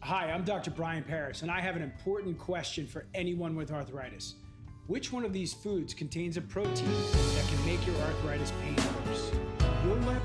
Hi, I'm Dr. Brian Paris, and I have an important question for anyone with arthritis. Which one of these foods contains a protein that can make your arthritis pain worse? You'll learn.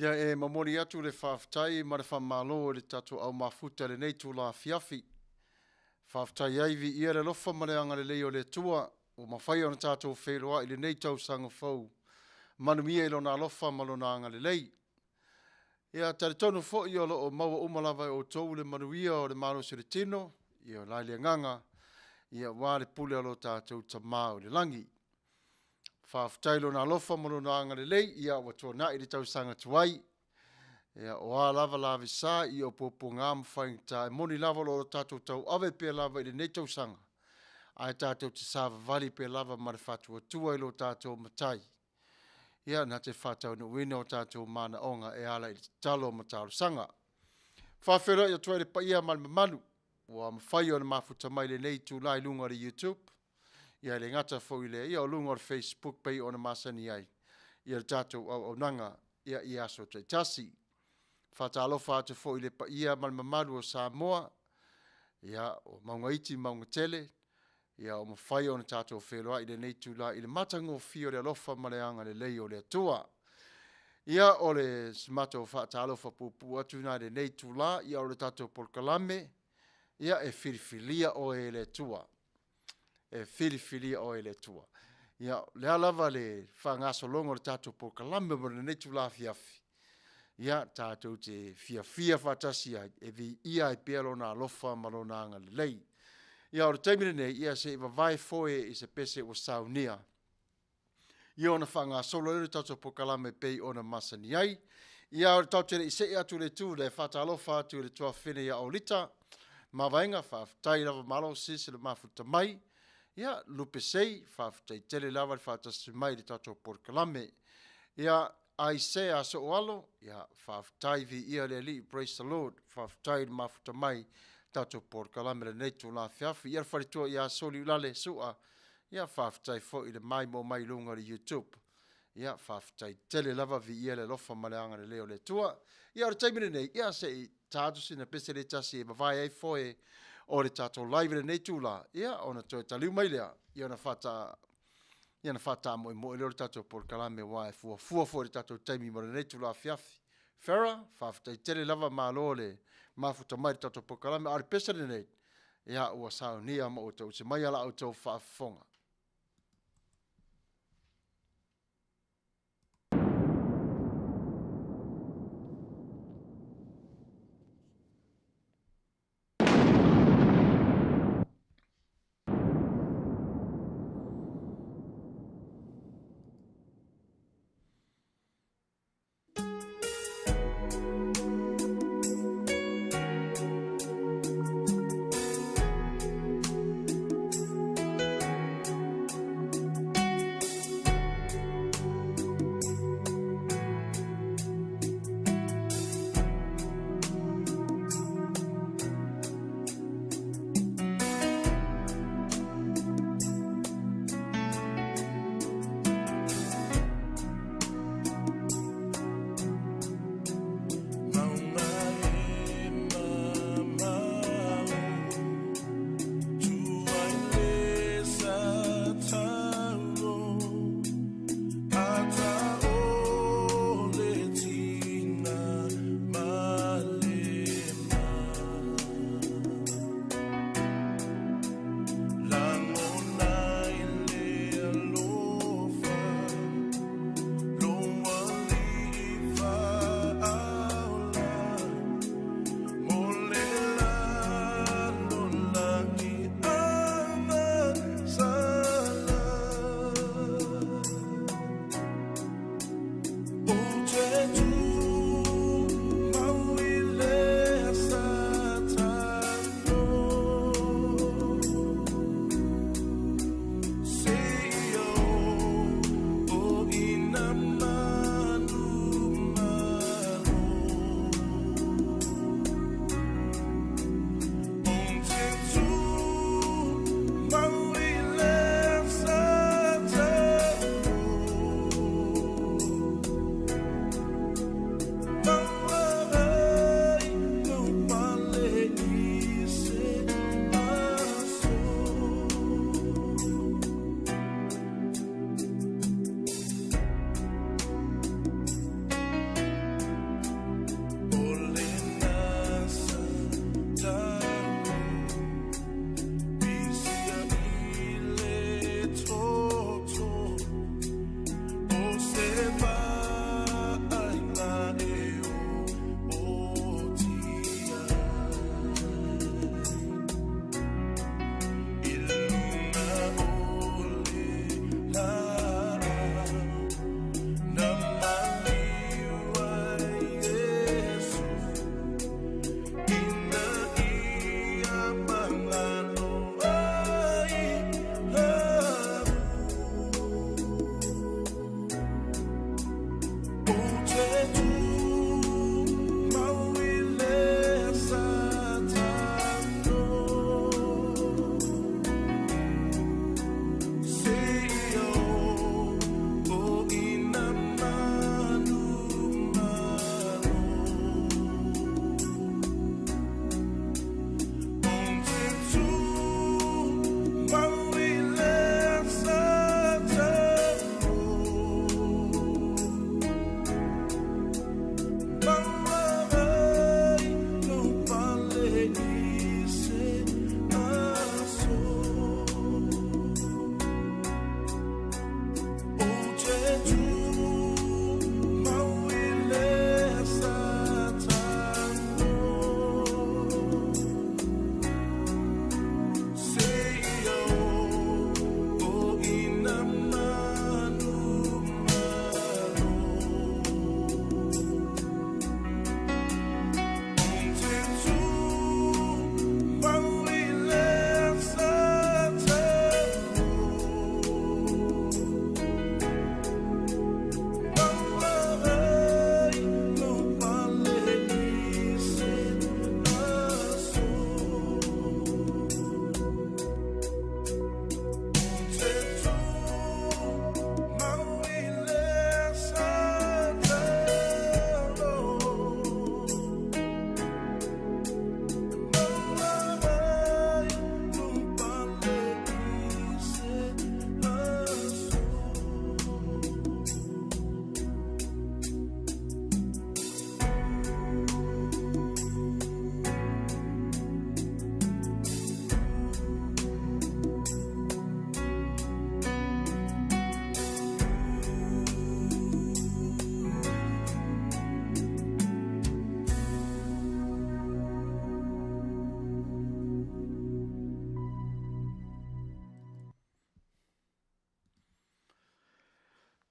Ia e mamori atu le whaafitai, ma le whamalo le tato au mafuta le nei tu la fiafi. Whaafitai aivi ia le lofa ma le anga le leo le tua, o mawhai ona tato wheroa i le nei tau sanga fau. Manuia ilo na lofa malo na anga le lei. Ia tari tonu fo i olo o maua umalava o tou le manuia o le maro se le tino, ia lai le nganga, ia wale pule alo tato tamau le langi. Whaaftailo na lofa malo na anga le lei, ia watua na i le tau sanga tuai. Ia o a lava lavi sa i o popo ngā mwhaingta e moni lava lo tatou tau ave pe lava i le nei tau sanga. Ai tatou te sava vali pe lava ma le fatua tua i lo tatou matai. Ia na te whatau na uina o tatou mana onga e ala i talo ma talo sanga. Whawhera i atua le pa ia ma le mamalu. Wa mawhai o na mafuta mai le nei tu lai lunga le YouTube. Ia le ngata fo i le ia o lunga o Facebook pei o na masani ai. Ia le tatou au nanga ia i aso te tasi. Whatalofa atu fo i le pa ia ma le mamalu o Samoa. Ia o maunga iti maunga tele. Ia o mawhai o na tatou wheloa i le nei tu lai i le matango fio le alofa ma le anga le lei o le atua. Ia o le simato whatalofa pupu atu na le nei tu la ia o le tatou polkalame. Ia e Filifilia o e le tua. E Filifilia o e le tua. Ia le alava le whangaso longo le tatou polkalame ma le nei tu la fiafi. Ia tatou te fia whatasi ai e vi ia e pielo na alofa ma lo na anga le lei. Ia o le taimire nei, ia se iwa vai foe i se pese o saunia. Ia o na whanga solo le tato pokalame pei o na masani ai. Ia o le tau tere i se atu le tu, le whata alofa atu le tua whine ia o lita. Ma vaenga, whaafutai lava malo sisi le mafuta mai. Ia lupe sei, whaafutai tele lava le whata mai le tato pokalame. Ia ai se a so alo, ia whaafutai vi ia le li, praise the Lord, whaafutai le mafuta mai. Tato porkalame le netu la fiafi. Ia wharitua ia soli ulale sua. Ia whaafitai fo i le mai mo mai lunga le YouTube. Ia whaafitai tele lava vi ia le lofa maleanga le leo le tua. Ia o le taimine nei, ia se i tātu sina pese le tasi e mawai ai foe o le tato live le netu la. Ia ona toi taliu mai lea. Ia na whata mo i mo i leo le tato porkalame wae fua fo le tato taimi mo le netu la fiafi. Farah, whaafitai tele lava malo le mafuta mai tato pokalame ari pesa nei ia ua saunia ma o tau se mai ala o tau whaafonga.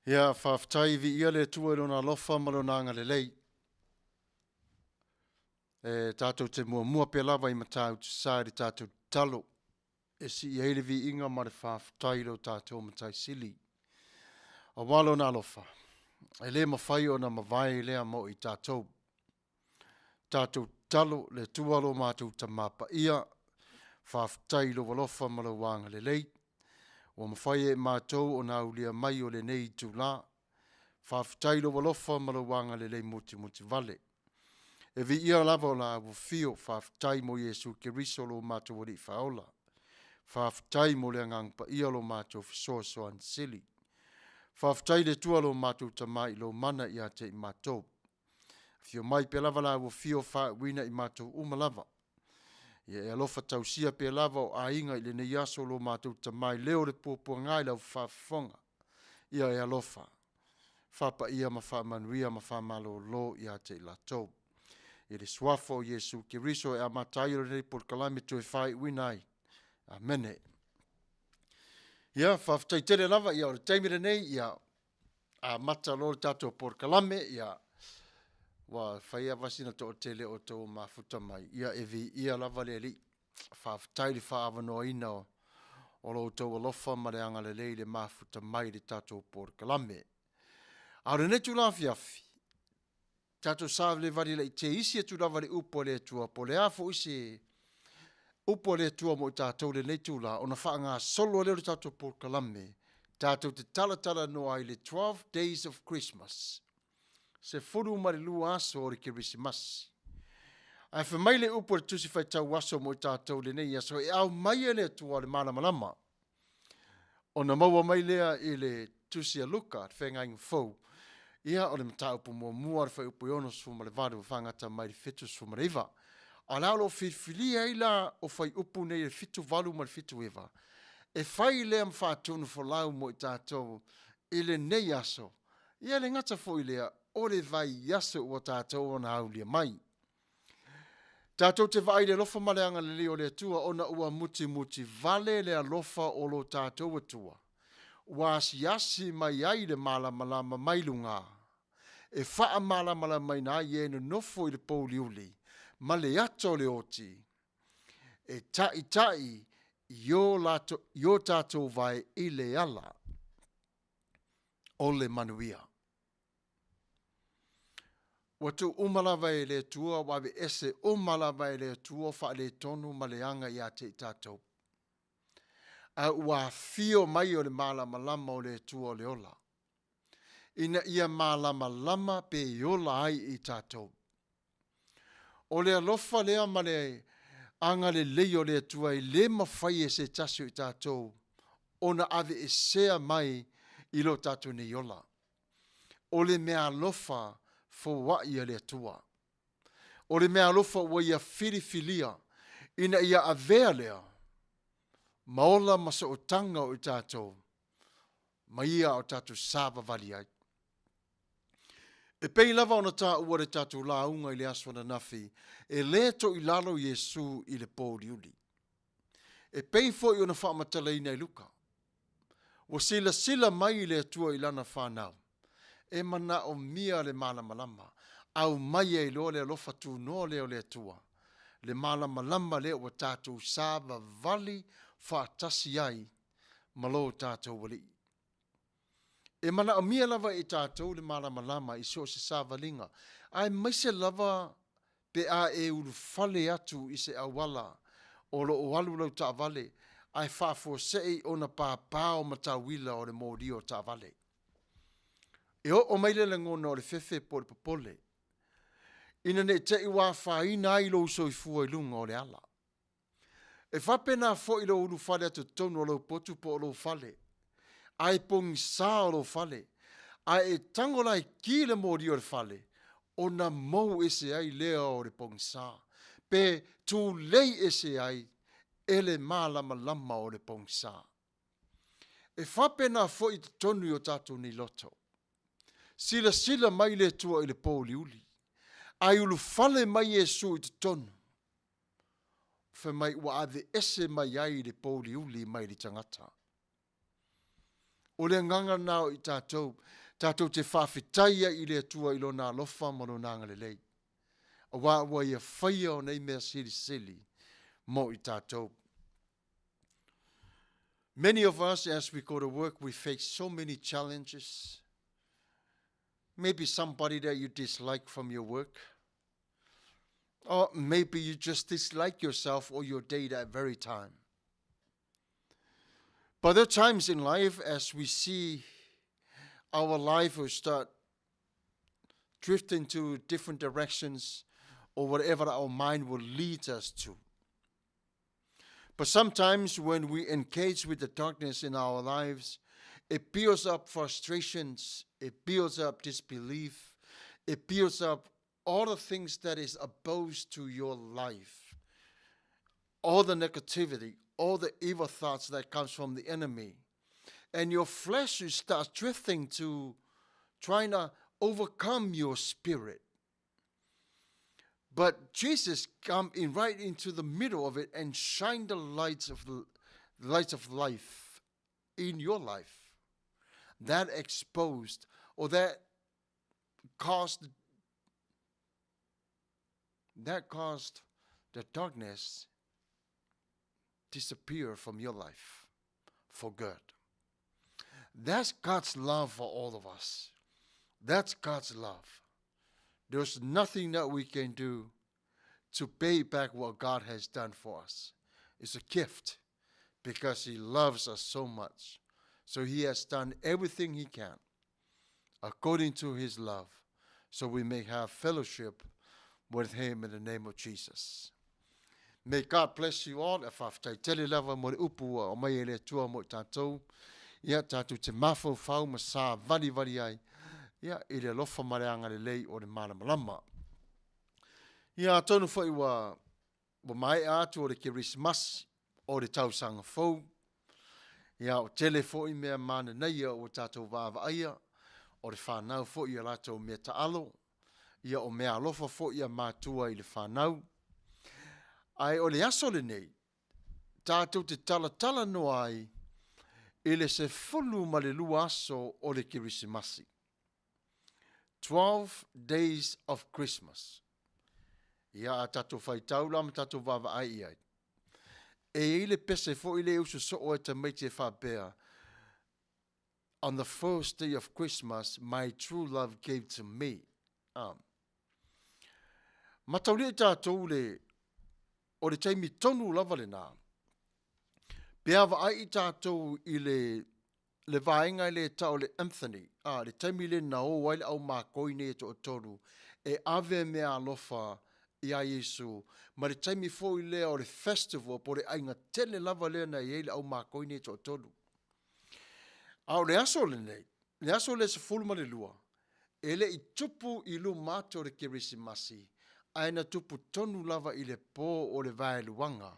Ia whaftai vi ia le tua lona lofa malonanga le lei. Tātou te mua pe lava I matau te sāri tātou talo. Si I eile vi inga ma le whaftai lo tātou matai sili. A walo na lofa. E le mawhai o na mawai lea mo I tātou. Tātou talo le tua lo mātou ta mapa ia. Whaftai lo walofa malawanga le lei. O mawhai e mātou o nā ulia mai o le nei tu la. Whaftai lo walofa malawanga le lei muti vale. E vi ia lava o la wafio whaftai mo Yesu ke riso lo mātou o di whaola. Whaftai mo le angang pa ia lo mātou fisoa soan sili. Whaftai le tua lo mātou tamai lo mana ia te I mātou. Fio mai pe lava la wafio wina I mātou umalava. Ia e alofa tausia pe lava o ainga I le ne yaso lo mātou tamai leo le pōpua ngai lau whafonga. Ia e alofa. Whapa ia ma wha Manuia ma wha malo lo ia te latou. I le swafo Yesu ke riso e amatai o le por kalame tu e whai winai. Amene. Ia, whaftai tere lava ia o le teimere nei ia a mata lo tato por kalame ia wa whaia wasina to o tele o tō mafuta mai. Ia evi ia lava le li. Whaftai le whaavanoa ina o lo tō alofa mareanga le le mafuta mai le tato por kalame. Aure netu la fiafi. Tato sāve le vari le te isi e tu lava le upo le tua po le afo isi upo le tua mo tātou le netu la ona wha ngā solo leo le tātou por kalame. Tātou te talatala no ai le 12 days of Christmas. Se furu mari lua aso o le Kirisimasi. Ai whamai le upo le tusi whai tau aso mo tātou le nei aso e au mai e le tua le malamalama. Ona maua mai lea I le tusi a luka whenga inga fau. Ia o le mataupu mua le whai upo iono suma le vāru whangata mai le fitu suma le iwa. A la lo Filifilia ila o whai upo nei le fitu valu ma le fitu iwa. E whai lea mwhātunu whalau mo I tātou I le nei aso. Ia le ngata fo I lea o le vai aso o tātou o na haulia mai. Tātou te vai le lofa maleanga le leo le tua o na ua muti vale le alofa o lo tātou atua. Wasi mai ai le malama mai lunga. E wha malama mai na ie no nofo I le pouliuli. Ma le ato le oti. E tai yo tātou vai I le ala. O le Manuia. Watu umalawa e le tua wawe ese umalawa e le tua wha le tonu ma le anga ia te tātou. A ua fio mai o le malama o le tua o le ola. Ina ia malama pe ola ai I tātou. O le alofa lea ma le anga le leo le tua I le mawhai e se tasio I tātou. Ona ave e sea mai I lo tātou ni ola. O le mea alofa fo wa ia le tua. O le mea alofa wa ia Filifilia. Ina ia avea lea. Maola masa o tanga o I tātou. Ma ia o tātou sāba vali ai. E pei lava ona tā ua re tātou la unga I le aswana nafi. E le to I lalo Yesu I le pōriuli. E pei fo I ona whaamatala ina I luka. Wa sila mai le atua I lana whanau. E mana o mia le malamalama. Au mai e lo le alofa tu no leo le atua. Le malamalama le o tātou sāba vali whaatasi ai malo tātou wali. E mana o mia lava I tātou le malamalama I so se sāvalinga. Ai maise lava pe a e ulu fale atu I se awala o lo o alu lau ta vale. Ai whaafo sei o na pāpāo matawila o le mōri o ta vale. E o maile le ngona o le fefe po le popole. Ina ne te iwa whaina I lo so I fua I lunga o le ala. E whapena fo I lo ulu fale atu tonu o lo potu po o lo fale. Ai pong sa o lo fale. Ai e tangola I ki le mōri o le fale. O na mou ese ai lea o le pong sa. Pe tu lei ese ai ele malama o le pong sa. E whapena fo I tonu o tatu ni loto. Sila mai le tua I le pōliuli. Ai ulu fale mai Yesu I te tonu. Fe mai ua ave ese mai ai le pōliuli mai le tangata. O le nganga nao I tātou. Tātou te whawhitaia I le atua I lona alofa mo lona ngalelei. A wā ia whaia o nei mea sili mo I tātou. Many of us, as we go to work, we face so many challenges. Maybe somebody that you dislike from your work. Or maybe you just dislike yourself or your day that very time. But there are times in life as we see our life will start drifting to different directions or whatever our mind will lead us to. But sometimes when we engage with the darkness in our lives, it builds up frustrations, it builds up disbelief, it builds up all the things that is opposed to your life, all the negativity, all the evil thoughts that comes from the enemy. And your flesh starts drifting to trying to overcome your spirit. But Jesus come in right into the middle of it and shine the lights of life in your life. That exposed or that caused the darkness disappear from your life for good. That's God's love for all of us. That's God's love. There's nothing that we can do to pay back what God has done for us. It's a gift because He loves us so much. So He has done everything He can according to His love so we may have fellowship with Him in the name of Jesus. May God bless you all. E whawhtai tele lava mo le upua o mai ele tua mo tātou. Ia tātou te mafo whau ma sā vali ai. Ia I le lofa mareanga le lei o le malamalama. Ia tonu whai wa mai atu o le Kirismas o le tausanga fau. Ia o tele fwoi mea mana nei o tātou vāva aia. O le whanau fwoi a latou mea taalo. Ia o mea alofa fwoi a mātua I le whanau. Ai o le aso le nei. Tātou te tala no ai. I le se fulu ma le lua aso o le Kirisimasi. 12 days of Christmas. Ia a tātou whaitau la ma tātou vāva ai ai. E ile pese fo ile usu so o te meite whapea. On the first day of Christmas, my true love gave to me. Matauri tātou le o le taimi tonu lava le nā. Peawa ai tātou I le vaenga I le tau le Anthony. Le taimi le na o waile au mā koine to o toru. E ave mea alofa I a Yesu. Ma le taimi fo I lea o le festival po le ainga tele lava lea na I le au mā koine to o toru. O le aso le nei. Le aso le se fulma le lua. E le I tupu I lu mato le Kirisimasi. Aina tupu tonu lava I le po o le vai luanga.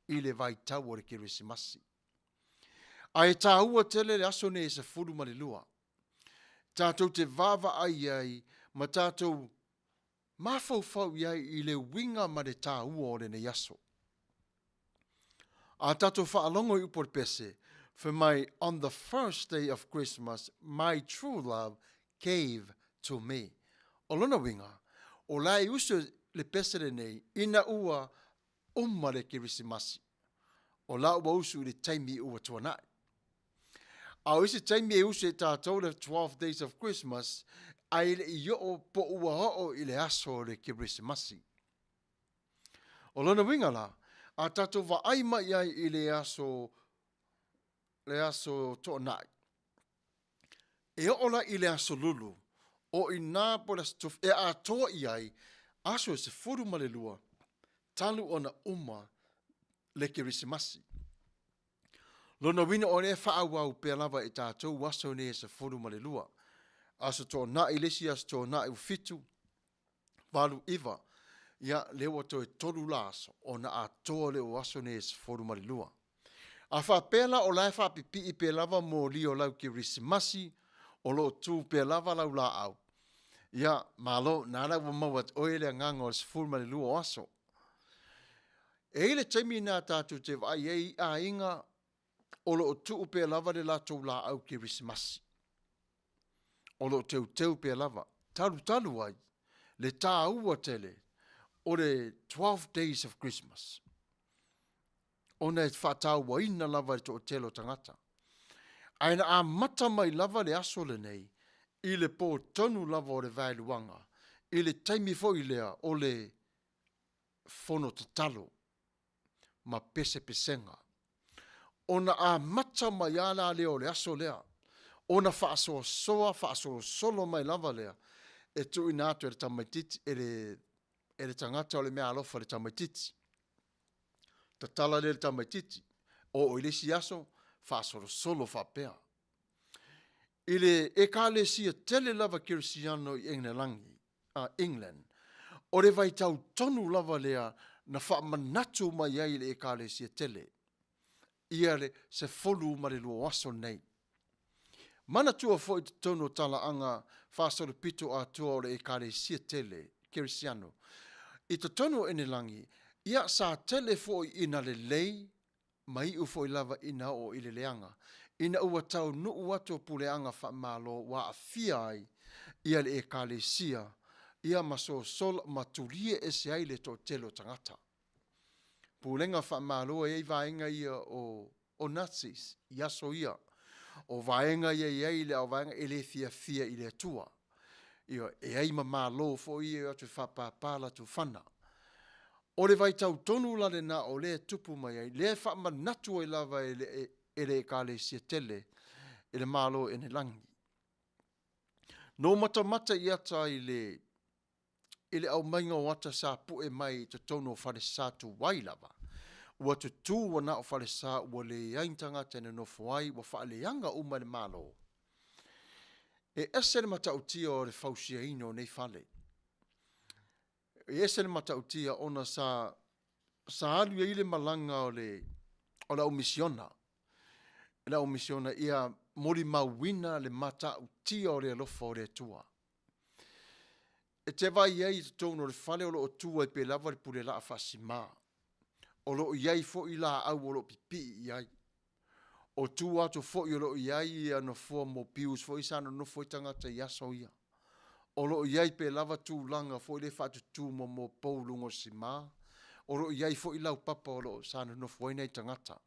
I le vai tau o le Kirisimasi. Ai tā ua tele le aso ne se fulu ma le lua. Tātou te vava ai ma tātou mafau I le winga ma le tā ua o le ne yaso. A tātou whaalongo I upor pese. For on the first day of Christmas, my true love gave to me. O lona winga. O lai uso le pese le nei. Ina ua le Kirisimasi. O la ua usu le taimi ua tuanai. A isi taimi e usu e tātou le 12 days of Christmas, ai le I o po ua ho I le aso le Kirisimasi. O lona winga la, a tātou wa aima iai I le aso tuanai. E ola I le aso lulu, o I nā po le stuf, e a toa iai, aso e se furu ma le lua, talu ona le Kirisimasi. Lona wina o ne whaawau pia lava I tātou waso ne se furu ma le lua. Aso tō nā I lesi aso tō nā I fitu, walu iwa, ia lewa tō e toru laso, o na a toa le waso ne se furu ma le lua. A whapela o lai whapipi I pia lava mo li o lau Kirisimasi, o lo tū pia lava lau la au. Ia, malo, nāra wa mawat oele ngango se furu ma le lua aso. E ile taimi nā tātou te vai a inga o lo tuu pe lava le lātou la au Keresimasi. O lo teu pe lava. Talu ai, le tā ua tele, o le 12 days of Christmas. Ona e whātau wa ina lava le to telo tangata. Aina a mata mai lava le aso le nei, i le po tonu lava o le vailuanga, i le taimi fo i lea o le fono tatalo, ma pese pesenga. Ona a mata mai ala leo le aso lea, ona whaasoa solo mai lava lea, e tu ina atu e le tamaititi, e le tangata o le mea alofa le tamaititi. Tatala le tamaititi, o ile si aso, solo whapea. Ile e kāle sia tele lava Kirisiano i England, o le vai tau tonu lava lea na whaamanatu mai ai le e kāle sia tele. Ia le se folu ma le lua aso nei. Mana tua fo i tono tala anga whasoro pito Atua o le e kāle sia tele, Kirisiano. I te tono ene langi, ia sa tele fo ina le lei, mai u fo i lava ina o ile leanga. Ina ua tau nuu atu puleanga whamalo wa a fiai, ia le e kāle sia, ia maso sol maturie e se aile to telo tangata. Pulenga whamalo e vaenga ia o Nazis, iaso ia. O vaenga ia ile o vaenga ele fia ile tua. Ia e ai mamalo fo ia atu whapapala tu whana. O le vai tau tonu la le na o le tupu mai ai, le whamanatu e lava ele kāle sia tele, ele malo ene langi. No mata i ata ile au mainga o ata sa pu e mai te tono whare sa tu wai lava. Ua tu tū wana o whare sa ua le aintanga tene no whai ua whaale anga uma le malo. E ese le mata utia o le fausia ino nei whale. E ese le mata utia ona sa alu e ile malanga o la umisiona. La umisiona ia mori mawina le mata utia o le alofa o le tua. E te vai iei te tono le whale o lo o tua i pe lava le pule la a whasima. O lo iei fo i la au o lo pipi iei. O tua to fo i o lo iei ano fo mo pius fo i sana no fo i tangata i aso ia. O lo iei pe lava tu langa fo i le whatu tu mo poulungo sima. O lo iei fo i lau papa o lo sana no fo i nei tangata.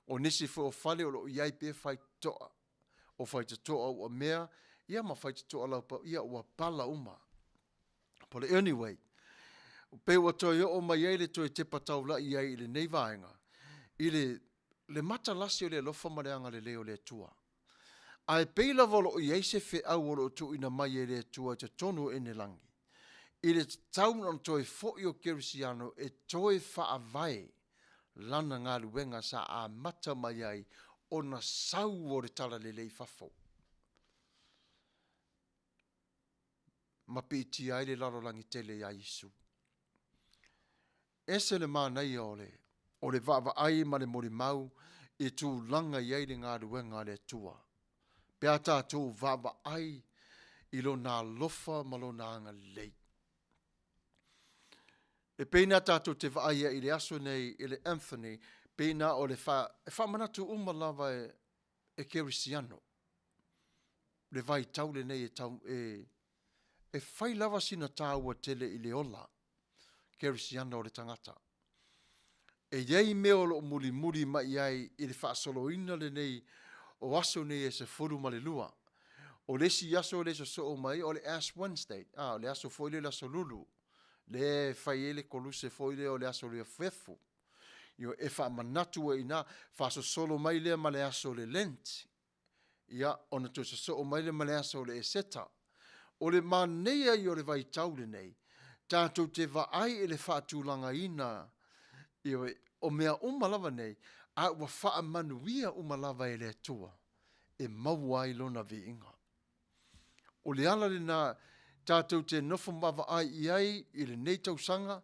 O nisi fo o fale o lo iei pe fai toa. O fai te toa o mea, ia ma fai te toa lau pa, ia ua pala uma. Pole anyway, pe ua toi o mai eile toi te patau la i le nei vaenga. I le mata lasi o le lofa mareanga le leo le tua. Ai peila volo i eise fe au o lo tu ina mai e le tua te tonu ene langi. I le tauna toi fo i o Kirisiano e toi faa vai lana ngā luenga sa a mata mai ai o na sau o re tala le lei fafo. Ma piti ai le lalo langi tele ia Isu. Ese le mānei o le vava ai ma le mori mau e tu langa iai le ngā luenga le tua. Pea tātou vava ai i lo nā lofa ma lo nā anga lei. E peina tātou te vaia i le aso nei i le Anthony, peina o le whamanatu umalava e Kirisiano. Le vai tau le nei e whai lava sina tāua tele i le ola, Kirisiano o le tangata. E iei meo lo muri mai ai i le whaasoloina le nei o aso nei e se furu ma le lua. O le si aso le so o mai o le Ash Wednesday, o le aso foile la so lulu. Le fai ele koluse foile o le aso le fefu. Io e whaamanatu e ina whaaso solo mai le ma le aso le Lent. Ia, ona tu so o mai le ma le aso le eseta. O le manea i o le vai taule nei, tātou te vaai e le whaatulanga ina, o mea umalava nei, a ua whaamanuia umalava e le tua, e mawai lona vi inga. O le ala le na tātou te nofo mawa ai iai, i le nei tausanga,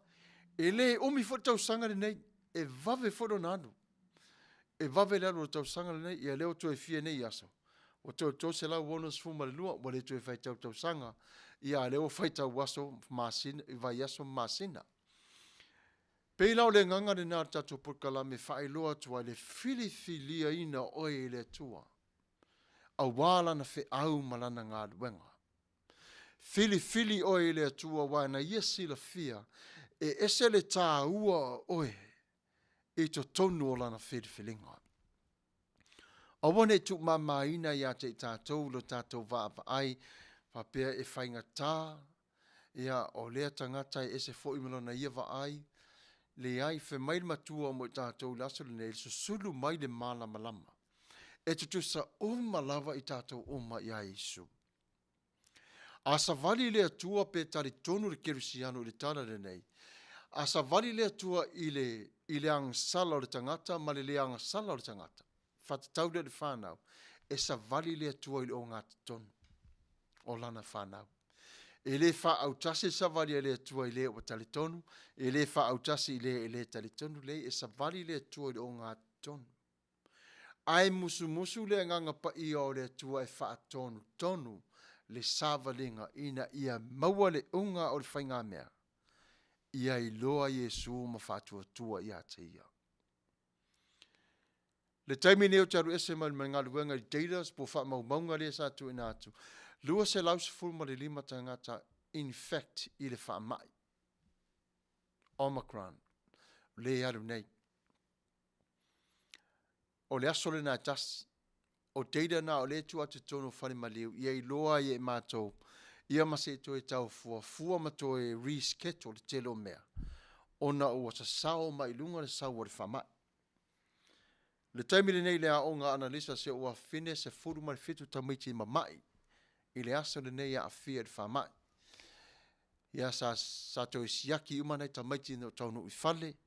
e le umi fo tausanga le nei, e vave fo nanu. E vave le alo tausanga le nei, i a leo to e fie nei aso. O tō se lau wonas fuma le lua, wale tu e whai tau sanga, i a leo whai tau waso masina, i vai aso masina. Peilau le nganga le nā tātou purkala me whaeloa tua le Filifilia ina oe le tua. A wala na fe au malana ngā luenga. Fili oe le tua wana iesi la fia e ese le tā ua oe e to tonu o lana Filifilinga. A wane tu mamaina ia te tātou lo tātou vāpa ai whapea e whainga tā ia o lea tangata e ese fo imelona ia va ai le ai fe mai matua mo tātou laso le nei sulu mai le malama lama. E tutu sa lava i tātou ia Isu. A sa vali le atua pe tari tonu le kerisiano le tala le nei. A sa vali le atua i le angsala o le tangata ma le angsala o le tangata. Whatatau le whanau. E sa vali le atua i le o ngāti tonu. O lana whanau. E le wha au tasi sa vali le atua i le o tali tonu. E le wha au tasi i le tali tonu le. E sa vali le atua i le o ngāti tonu. Ai musu le nganga pa i o le atua e wha tonu le savalinga ina ia maua le unga o le whainga mea. Ia i loa Yesu ma whatua tua ia te ia. Le taimi neo taru ese ma ngā luenga i deiras po wha maunga le sa tu ina atu. Lua se lausi fulma le lima tangata in fact i le wha mai. Omicron. Le aru nei. O le asole na tasi. O teida na o le tu atu tono whare maliu. Ia i loa i e mātou. Ia mase to e tau fua. Fua mato e reschedule le telo mea. Ona o sa sao mai lunga le sao o le whamai. Le taimi le nei le a o ngā analisa se o a fine se furu mai fitu tamaiti mamai. I le asa le nei a fia le whamai. Ia sa to e siaki umanai tamaiti no taunu i fale.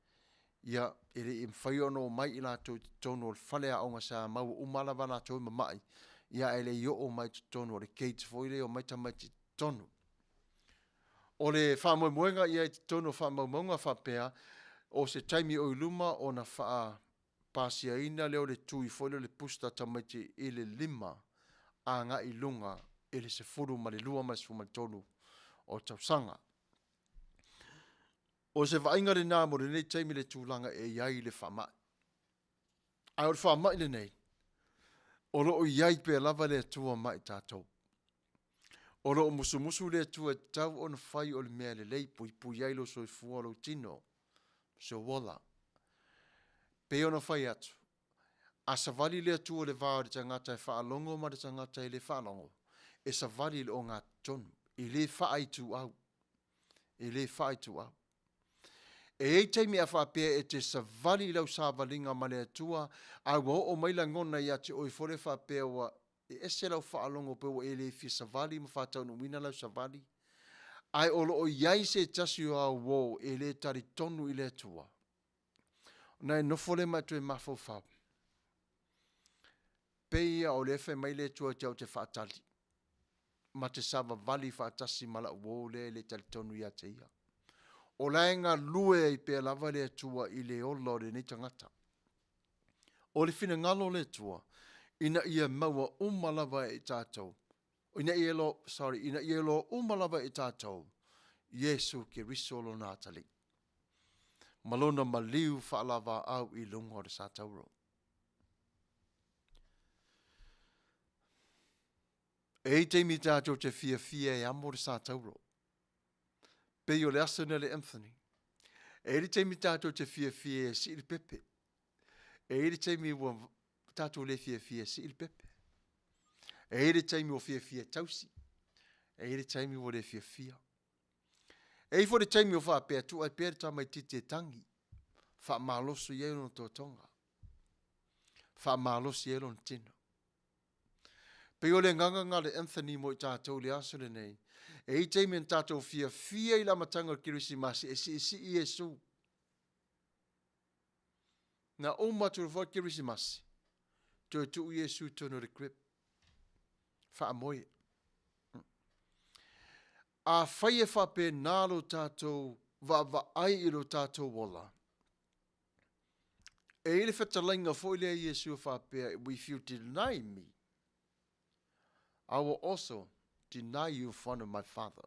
Ia ele i mwhaiono mai i la tono o whale a onga sa mau umalawa la tau mamai. Ia ele i o mai tono o le keits foile o mai tamaiti tono. O le whamoemoenga ia i tono whamoemoenga whapea o se taimi o iluma o na wha pasia ina leo le tui foile le pusta tamaiti i le lima a ngā i lunga i le se furu ma le lua mai sfuma tonu o tausanga. O se vainga le nā mo le nei taimi le tūlanga e iai le whamai. Ai o le whamai le nei. O loo iai pe lava le tua mai tātou. O loo musu le tua tau o na whai o le mea le lei pui iai lo soi fua lo tino. So wala. Pe o na whai atu. A sa vali le tua le vāo le tangata e whaalongo ma le tangata e le whaalongo. E sa vali le o ngā tonu. I le whai tu au. I le whai tu au. E ei teimi a whapea e te sa vali lau sa valinga ma le atua, a o maila ngona i ati oi fore whapea wa e ese lau whaalongo pe wa e le fi sa vali ma whatau no wina lau sa vali. Ai olo o iai se tasi o a wo e le tari tonu i le atua. Nai nofole mai tu e mafo whau. Peia o le whai mai le atua te au te whaatali. Ma te sava vali whaatasi mala wo le tari tonu i ate ia. O laenga lue i pe lava le atua i le ola o le nei tangata. O le fina ngalo le atua, ina ia maua umalava e tātou. Ina ia lo umalava e tātou. Yesu ke risolo nātali. Malona maliu whaalava au i lunga o le sātauro. E teimi tātou te fia e amo le sātauro. Pe o le asana le Anthony. E eri teimi tātou te fia e si il pepe. E eri teimi ua tātou le fia si il pepe. E eri teimi o fia tausi. E eri teimi o le fia. E ifo le teimi o whapea tu ai pere tamai tite tangi. Wha malosu ielo no tōtonga. Wha malosu ielo no tino. Pe o le nganga le Anthony mo i tātou le asana nei. E i teimi en tātou fia i la matanga o Kirisimasi e si i Yesu. Na o matu rufo Kirisimasi. To e tu Yesu tono re grip. Wha amoe. A whai e whape nālo tātou wa ai i lo tātou wola. E ile whetalainga fo ile Yesu whapea, if you deny me, I will also deny you in front of my Father.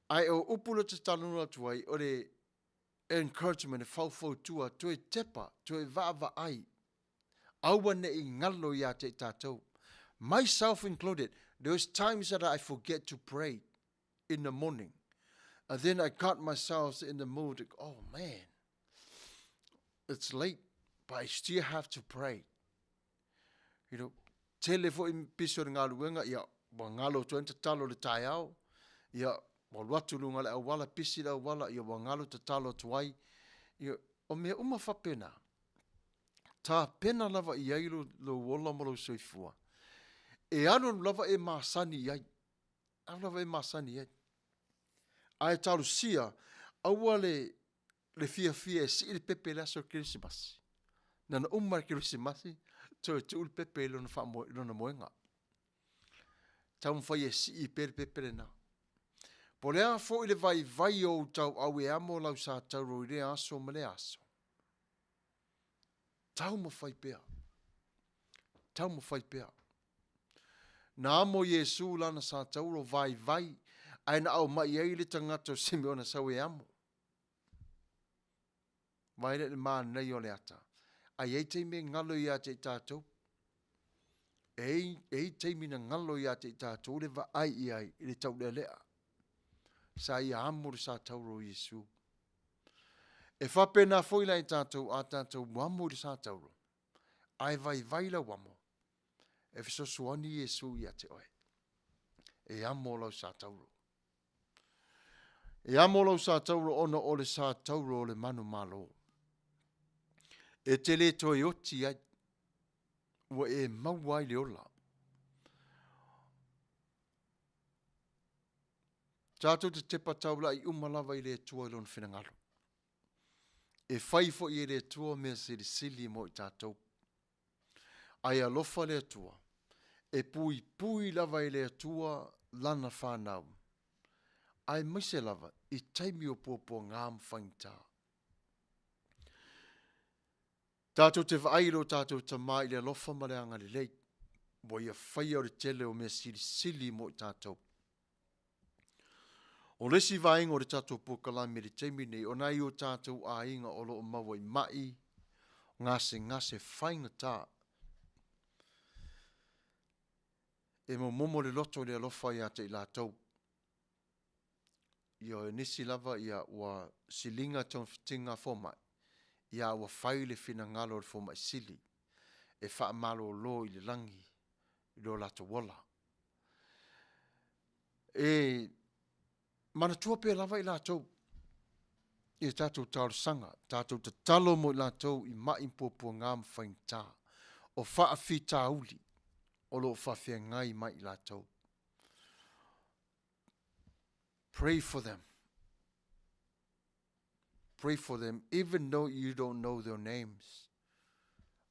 Ai o upula te talunga tuai, o le encouragement e fau tua, tu e tepa, tu e va ai. Aua ne I ngalo ia te tātou. Myself included, there's times that I forget to pray in the morning. And then I got myself in the mood, oh man, it's late, but I still have to pray. You know, telefo I piso ngā luenga, ia, wa ngalo tu enta talo le tai au, ia, wa watu lunga le awala, pisi le awala, ia wa ngalo te talo tuai, ia, o mea whapena. Tā pena lava I airu lo wola mo lo soifua. E anu lava e masani iai. Anu lava e masani iai. Ai taru sia, aua le fia e si le pepe le aso Christmas. Nana umar Christmas, to tu ul pepe lona moenga. Tau mwhai e si I pepe le na. Po lea fo I le vai o tau au e amo lau sa tau roi le aso ma le aso. Tau mwhai pea. Tau mwhai pea. Na amo Yesu lana sa tau ro vai, ai na au mai ei le tangato Simeona sau e amo. Vai le maa nei o le ata. Ai ei teime ngalo ia te tātou. Ei teime na ngalo ia te tātou le va ai I le tau le lea. Sa ia amo le sa tau ro Yesu. E whapena foi lai tātou a tātou wamo le sa tau ro. Ai vai la wamo. E fisosuani Yesu ia te oe. E amo lau sa tauro. E amo lau sa tauro ona o le sa tauro o le manu malo. E te le toi oti ai. Ua e mauai le ola. Tātou te tepa taula I umalawa I le tua I lona whinangalo. E whaifo I le tua mea sili mo I tātou. Ai alofa le tua. E pui lava I le tua lana whanau. Ai maise lava I taimi o popo ngām whainta. Tātou te whairo tātou ta mai le alofa mareanga le lei. Bo ia whai o le tele o mea sili mo I tātou. O lesi vainga o le tātou pokalami le taimi nei. O nai o tātou a inga o lo o maua I mai. Ngase whainga tā. E mo momo le loto le alofa ia te ilatau. Ia e nisi lava ia ua silinga ton fitinga foma. Ia ua whaile fina ngalo le foma sili. E wha malo lo I le langi. I lo lato wala. E manatua pe lava I latou. I tātou tau sanga. Tātou te talo mo I latou I maimpopo ngam whainta. O wha fita uli. O lo whawhia ngai mai I latou. Pray for them. Pray for them, even though you don't know their names.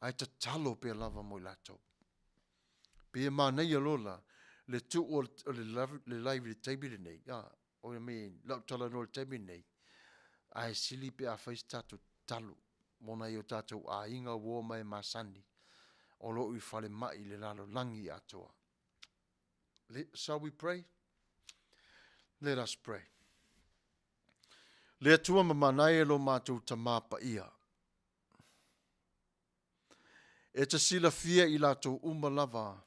Ai ta talo pe lava mo I latou. Pe ma nei alola, le tu o le live le taibile nei. O I mean, lau tala no le taibile nei. Ai sili pe a whais tātou talo. Mona I o tātou a inga wo mai masani. O lo I whale mai le lalo langi Atua. Shall we pray? Let us pray. Le atua mamanai lo mātou tamapa ia. E ta sila fia I latou umalava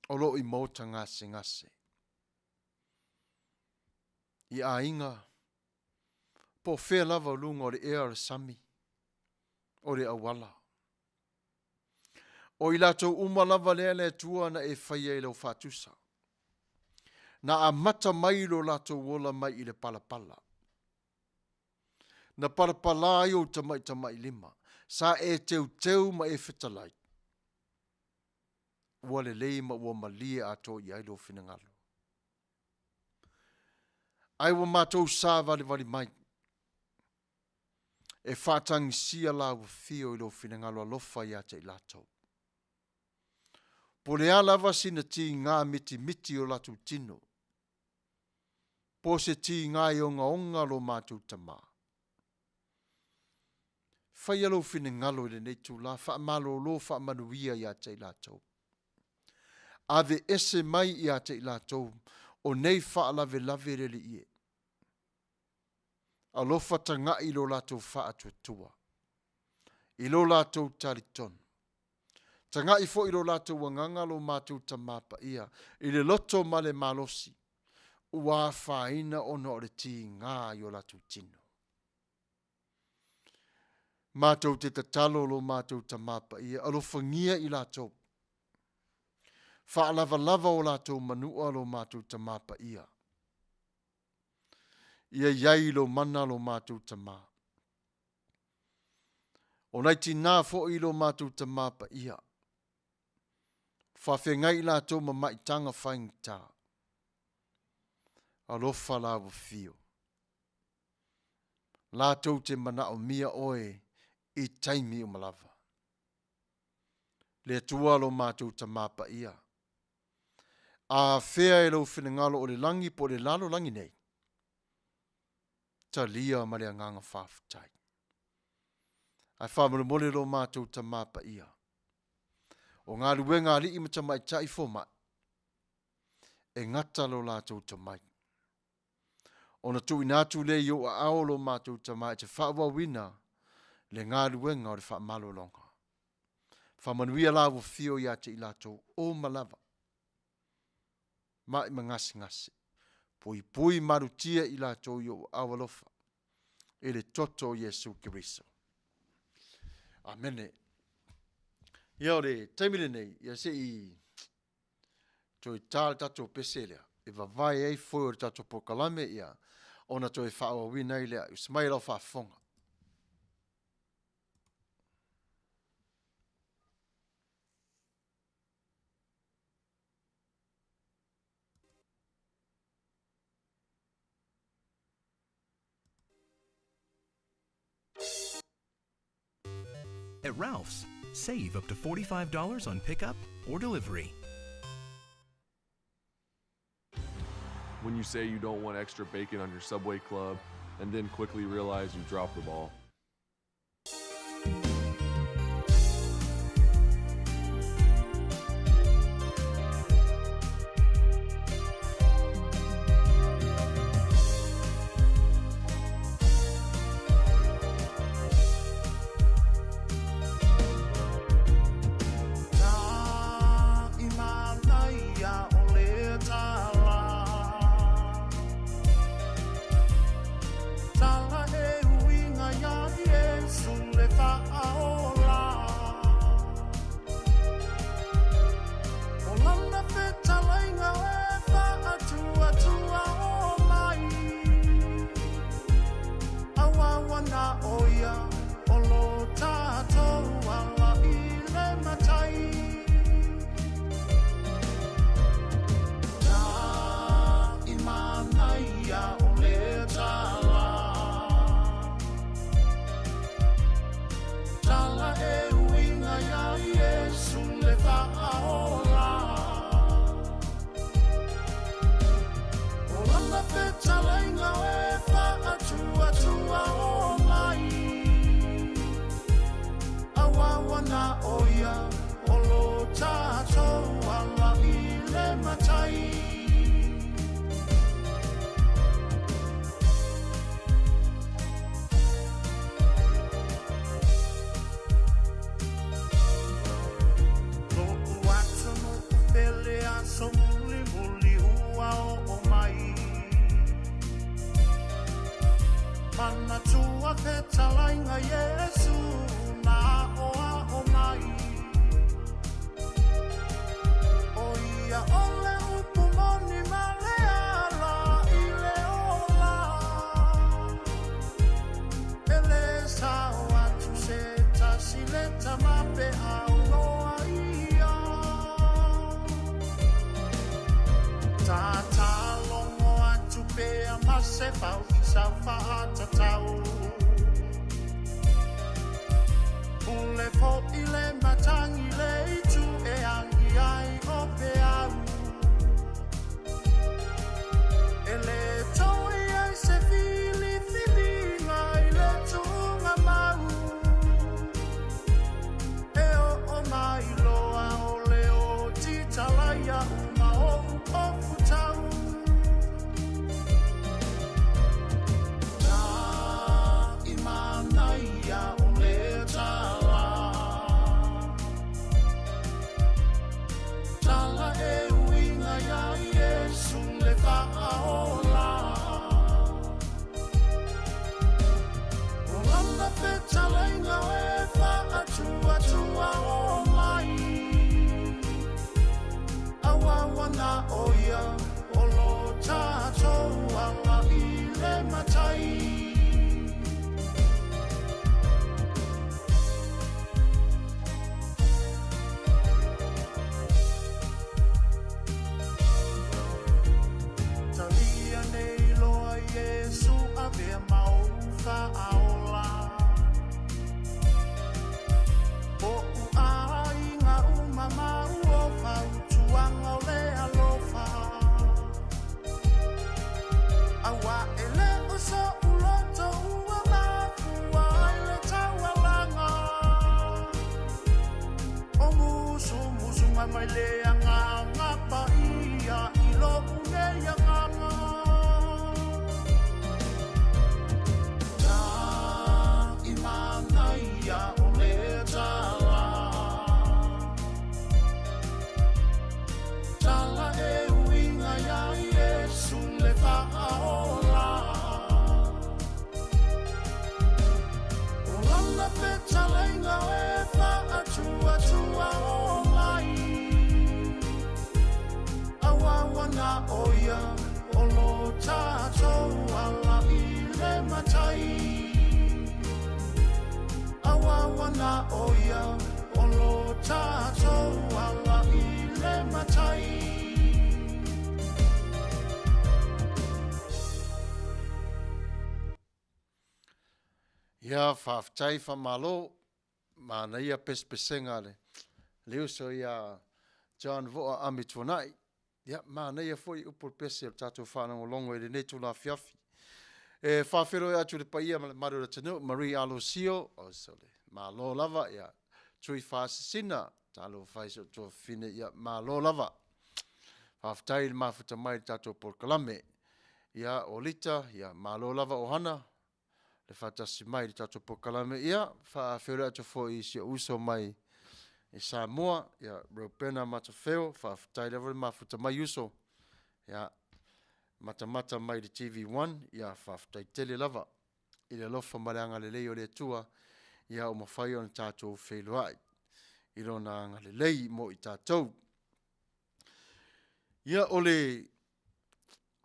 o lo I mauta ngase. I a inga po whea lava lunga o le ea le sami o le awala. O I latou umalava lea le tua na e whaia I lau whatusa. Na a mata mai lo latou wola mai I le palapala. Na palapala ai o tamai lima. Sa e teu ma e whitalai. Ua le lei ma ua malia ato I ailo whinangalo. Ai ua mātou sā vali mai. E whātangi sia la ua whio I lo whinangalo alofa I ate I latou. Po le alava sina ti ngā miti o latou tino. Po se ti ngā onga lo mātou tamā. Whai alo whine ngalo le nei tū la, wha malo lo wha manuia I ate I latou. Ave ese mai I ate I latou, o nei wha lave le li ie. alofa tanga i lo lātou whaatuatua. I lo lātou taritonu. Tanga i fo i lo lātou wanganga lo mātou tamapa ia. I le loto male malosi. Ua whaina ono o le ti ngā i o lātou tino. Mātou te tatalo lo mātou tamapa ia. Alofa ngia i lātou. Whaalava lava o lātou manua lo mātou tamapa ia. Ia iai lo mana lo mātou tama. O nei tina fo i lo mātou tamapa ia. Whawhengai lātou mamaitanga whaingta. Alofa lawa fio. Lātou te mana o mia oe i taimi o malava. Le tua lo mātou tamapa ia. A whea e lau whenengalo o le langi po le lalo langi nei. Ta lia ma le anganga whawhitai. Ai whamare mole lo mātou tamapa ia. O ngā ruenga li ima tamai tai fo mai. E ngata lo lātou tamai. O na tui nātu le yo a ao lo mātou tamai te whawa wina le ngā ruenga o le whamalo longa. Whamanuia lawa fio ia te i lātou o malava. Mai mangasi ngasi. Pui marutia i lātou yo awalofa. E le toto Yesu Kiriso. Amene. Ia ore, taimile nei, ia se i toi tāle tatou peselea. E vavai ei foi o le tatou pokalame ia. Ona toi whaawa wina i lea. Usmai lau whaafonga. At Ralph's, save up to $45 on pickup or delivery. When you say you don't want extra bacon on your Subway Club and then quickly realize you dropped the ball. Oh, oh, oh. wana oia o lo tātou anga i le matai. Talia nei loa Iesu a vea mau whaaola. O ua inga umama ua whautuanga o le alofa. Awa ele o so uloto ua mafua ele tawalanga. O musu musu mamai le anga ngapa ia ilo une yanganga. Ta imana ia o le tala. Tala e uinga ya Iesu le whaaola. O lana petalenga e whaatua tua o mai. Awawana oia o lo tātou ala i le matai. Awawana oia o lo tātou ala i le matai. Ia whaftai whamalo, mana ia pespesenga le. Leo so ia John Voa Amitunai. Ia, mana ia foi upur pese o tātou whanau longo e le netu la fiafi. E whawhero ia tu le paia maru la tanu, Marie Alosio, o sole, malo lava ia, tui whaasisina, talo whaiso tō whine ia, malo lava. Whaftai le mafuta mai tātou por kalame. Ia, o lita, ia, malo lava o hana, le whatasi mai tātou por kalame. Ia, whawhero ia tu fo i si uso mai e Samoa, ia, Ropena Matafeo, whaftai lewa le mafuta mai uso. Ia, mata mai le TV1, ia whaftai tele lava. I le lofa mareanga le lei o le tua, ia o mawhai o na tātou wheluai. I rona anga le lei mo i tātou. Ia o le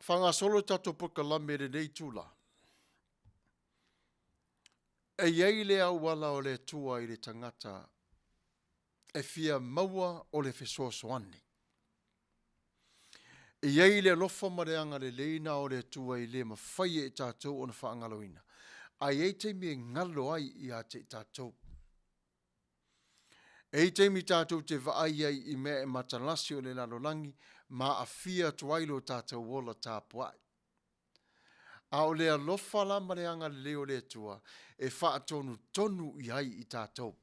whangasolo tātou poka lame le nei tūla. E iei le au wala o le tua i le tangata e fia maua o le fesoasoani. E iei le lofa mareanga le leina o le tua i le mawhai e tātou o na whaangaloina. A iei teimi e ngalo ai i a te tātou. E teimi tātou te vaai ai i mea e matalasi o le lalolangi, ma a fia tuailo tātou wola tāpuai. A o lea lofa la mareanga le leo le tua, e wha tonu i ai i tātou.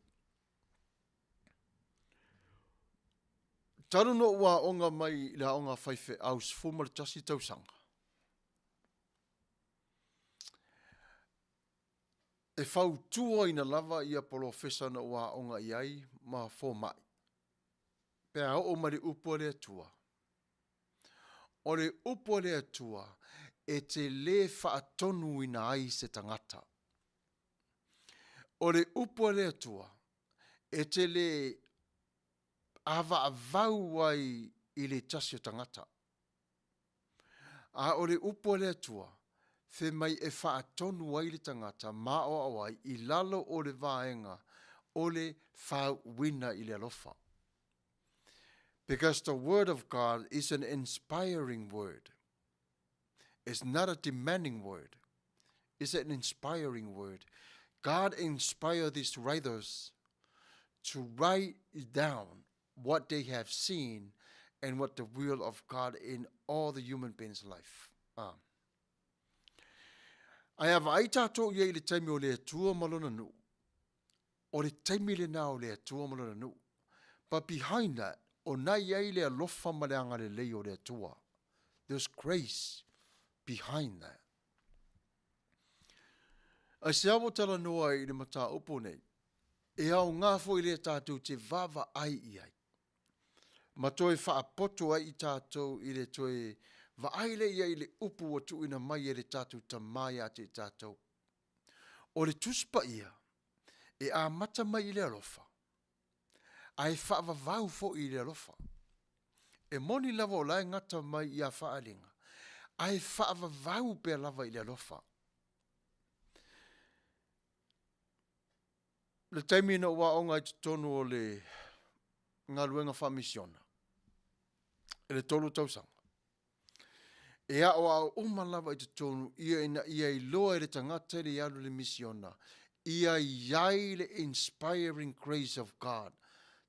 Taru no ua onga mai la onga whaife aus fumar tasi tausanga. E whau tua ina lava ia polo fesa na ua onga i ai ma fo mai. Pea o mari upo le tua. O le upo le tua e te le whaatonu ina ai se tangata. O le upo le tua e te le awa avau ai i le tasi o tangata. A o le upo le tua fe mai e whaatonu ai le tangata ma o awai i lalo o le vaenga o le whauwina i le alofa. Because the word of God is an inspiring word. It's not a demanding word. It's an inspiring word. God inspired these writers to write down what they have seen and what the will of God in all the human beings' life. I have ai tātou iei le taimi o le tua malona nu. O le taimi le nā o le tua malona nu. But behind that, o nai iei le alofa maleanga le lei o le tua. There's grace behind that. A se awo tala noa i le mata upo nei. E au ngāfo i le tātou te vava ai i ai. Ma toi whaapoto ai i tātou i le toi va aile ia i le upu o tu ina mai e le tātou ta mai a te tātou. O le tuspa ia, e a mata mai i le alofa. Ai whaavavau fo i le alofa. e moni lava o lai ngata mai ia whaalinga. Ai whaavavau pe lava i le alofa. Le taimi na ua onga i tonu o le ngā luenga whamisiona. E le tolu tausanga. E a o au lava i tonu ia i loa i le tangata le alu le misiona. Ia iai le inspiring grace of God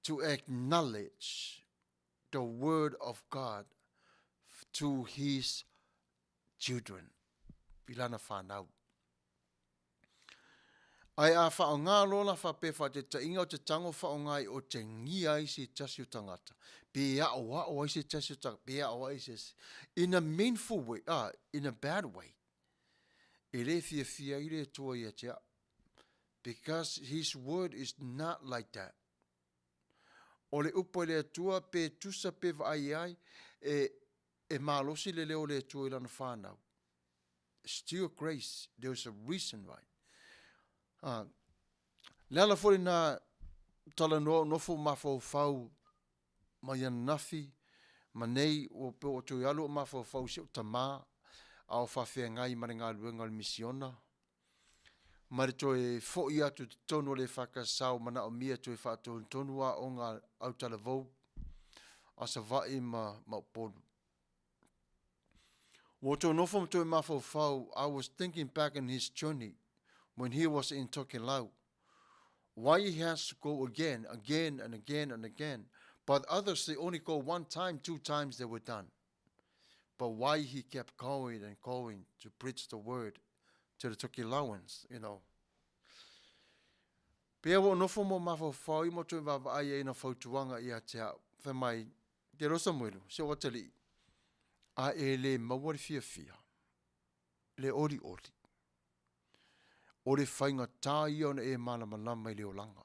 to acknowledge the word of God to his children. Pilana whanau. Ai a whao ngā lona whapewa te ta inga o te tango whao ngai o te ngia i se tasi o tangata. Pe a o i se tasi o tangata. Pe a o i se. In a meaningful way. In a bad way. E le fia i le tua i atea. Because his word is not like that. O le upo le tua pe tusa pe vai e malosi le leo le tua i lana whanau. Still grace. There's a reason why. Lala fori na tala nofo mafo fau mai nafi manei o pe o tu alu mafo fau se tama au fa fe ngai maringa luenga misiona mari to e fo ia tu tonu le faka sau mana o mia tu e fa tonu wa onga au tala vo asa vai ma polu o to nofo to mafo fau. I was thinking back in his journey when he was in Tokelau, why he has to go again and again. But others, they only go one time, 2 times, they were done. But why he kept going and going to preach the word to the Tokelauans, you know. Pea wo nofo mo mafo fau, mo tu vava aia ina fautuanga i atea, fe mai, te ro Samuelu, se o tali, a e le mawari fia, le ori. O le whainga tā iona e malama i leo langa.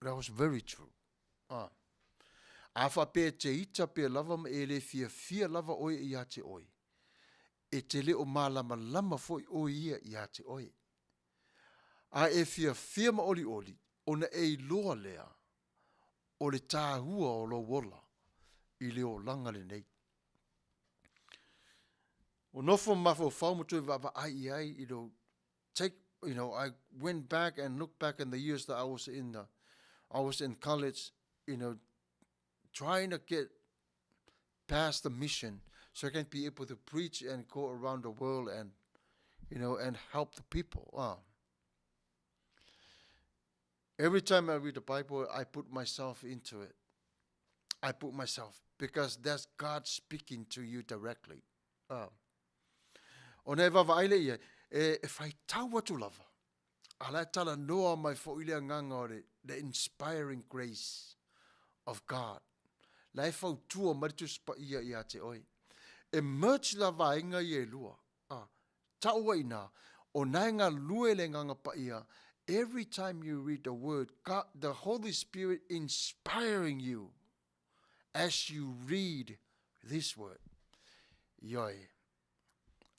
That was very true. A wha pe te ita pe lava ma e le fia lava oi i ate oi. E te leo malama foi oi ia i ate oi. A e fia ma oli, ona e loa lea, o le tāhua o lo wola, i leo langa le nei. O nofo mafo whaumutu vava ai i lo I went back and looked back in the years that I was in college, trying to get past the mission so I can be able to preach and go around the world and, and help the people. Every time I read the Bible, I put myself into it. Because that's God speaking to you directly. O ne vava aile ia, e whai taua tu lava. Ala tala noa mai fo ilea nganga ore, the inspiring grace of God. Lai fau tua maritu spa ia i ate oi. E merch lava inga i e lua. Taua ina, o nainga lue le nganga pa ia, every time you read the word, God, the Holy Spirit inspiring you as you read this word. Yoi.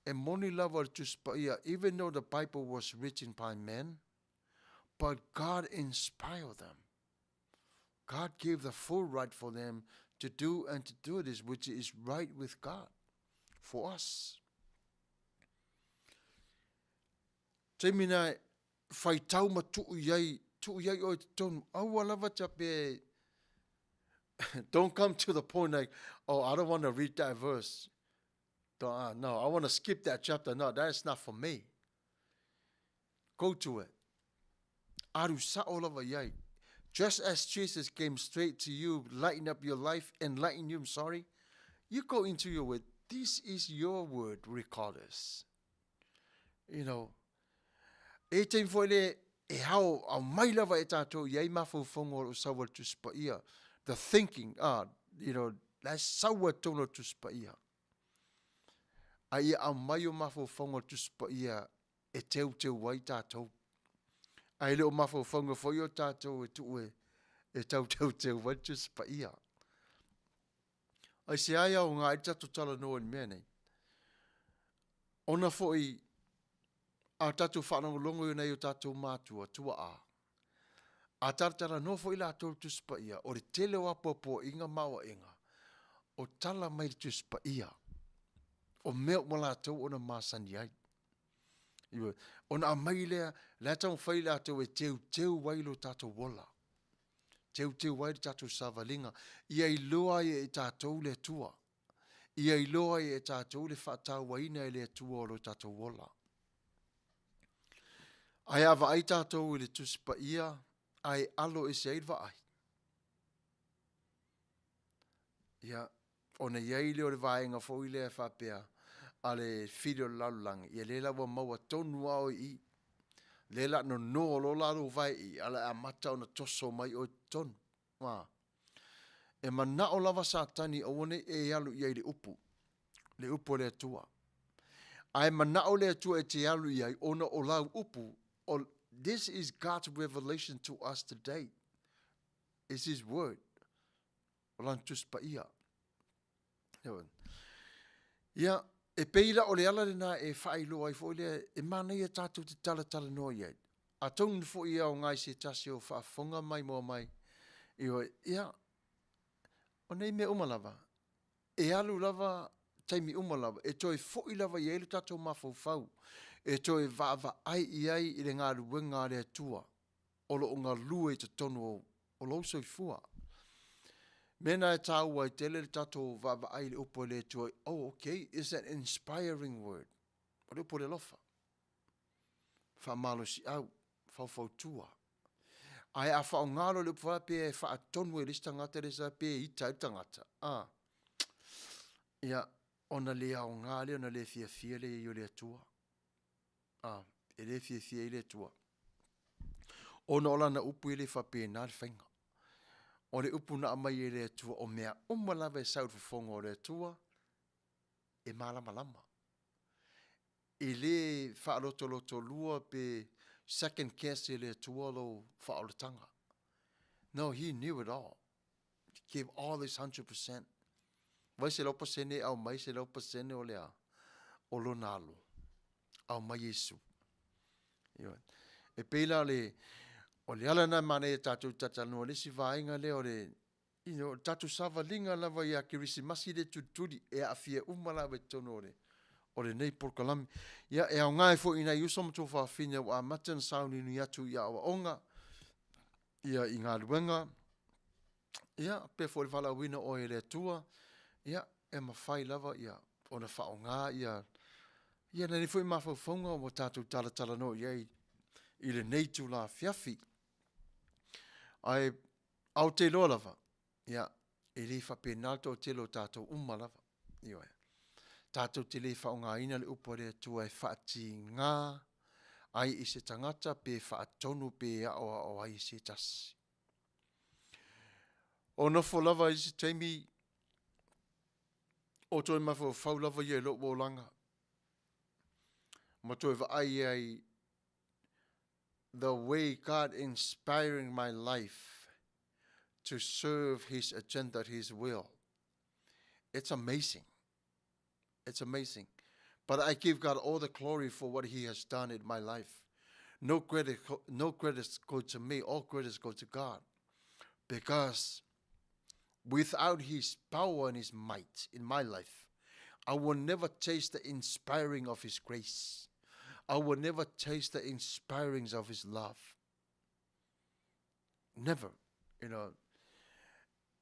And moni lava to spaia, even though the Bible was written by men, but God inspired them. God gave the full right for them to do this, which is right with God for us. Te mina whai tau ma tuu iai o te tonu, aua lava tape. Don't come to the point like, oh, I don't want to read that verse. No, I want to skip that chapter. No, that's not for me. Go to it. Aru sa'olava yai. Just as Jesus came straight to you, lighten up your life, enlighten you, you go into your word. This is your word, regardless. E te infoile, e hao, a mai lava e tātou, yai mafo fongo o sawa tu spaia. The thinking, that's sawa tono tu spaia. Ai a mai o mafo fongo tu spaia e teu wai tātou. Ai leo mafo fongo foi o tātou e tuwe e teu wai tu spaia. Ai se ai au ngā i tatu tala noa ni mea nei. Ona foi a tatu whanau longo i nei o tātou mātua, tua a. A tartara no foi la tolu tu spaia, o re tele wapopo inga maua inga. o tala mai tu spa ia. O mea wala tau ona masani ai. Iwa, ona mai lea, lea tau whai lea tau e teu wailo tato wola. Teu wailo tato savalinga. Ia I loa e tato le tua. Ia I loa e tato le whaatau waina e le tua o lo tato wola. Ai awa ai tato le tuspa ia, ai alo e se aidwa ai. Ia, ona iai leo le vaenga fo I lea whapea, ale whirio lalulangi. Ia lela wa maua tonu ao I, lela no lo lalo vai I, ala a mata ona toso mai o tonu. E mana o lava satani o one e alu iai le upu le tua. Ai mana o le tua e te alu iai, ona o lau upu, this is God's revelation to us today. It's His word. Olang tuspa ia. Ia, e peila o le ala le na e whailo ai fo le, e mana ia tātou te tala no iai. A tong fo ia o ngai se tasi o whaafonga mai mo mai. Ia, o nei me umalava. E alu lava, taimi umalava. E toi fo I lava iai le tātou mafau. E toi va ai iai I le ngā ruenga le tua. O lo o ngā lue te tonu o lo so fua. Mena e tāua I tele le tato va ai le upo le tua. Oh, okay, is that inspiring word? O le upo le lofa. Fa malo si au, fau tua. Ai a whao ngalo le upo pe e wha tonu e lista ngata le sa pe I tai tangata. Ia, ona le au ngale, ona le fia le I o le tua. E le fia I le tua. Ona ola na upu I le whape nā le whainga. O le upu na amai I le tua, o mea umalawe sau fufonga o le tua, e malama. I le whaaloto lua pe second guess I le tua lo whaolotanga. No, he knew it all. He gave all this 100%. Vai se laupa sene au mai se laupa sene o lea. O lo nalo. Au mai Yesu. E peila le, o le ala na mane e tatu tatano, le si vainga le o le, tatu savalinga lava ia kirisi masi le tuturi e a fia umala we tono o le nei porkalami. Ia e au ngai fo ina yusom to fa fina wa matan sauni ni atu ia o onga. Ia I ngā ruenga. Ia pe fo le vala wina o e le tua. Ia e mawhai lava ia o na whao ngā ia. Ia nani fo I mawhaufonga o mo tatu tala no iei. I le nei tu la fiafi. Ai au te loa lava. Ia, e le whapenalto o te lo tātou lava. Ia, tātou te le whaonga ina le upo rea tua e whaati ngā. Ai I se tangata pe whaatonu pe o ai se tasi. O nofo lava I se teimi. O toi mawhau whau lava ia lo o langa. Ma toi wa ai the way God inspiring my life to serve His agenda, His will. It's amazing. It's amazing. But I give God all the glory for what He has done in my life. No credit go to me. All credits go to God. Because without His power and His might in my life, I will never taste the inspiring of His grace. I will never taste the inspirings of His love. Never,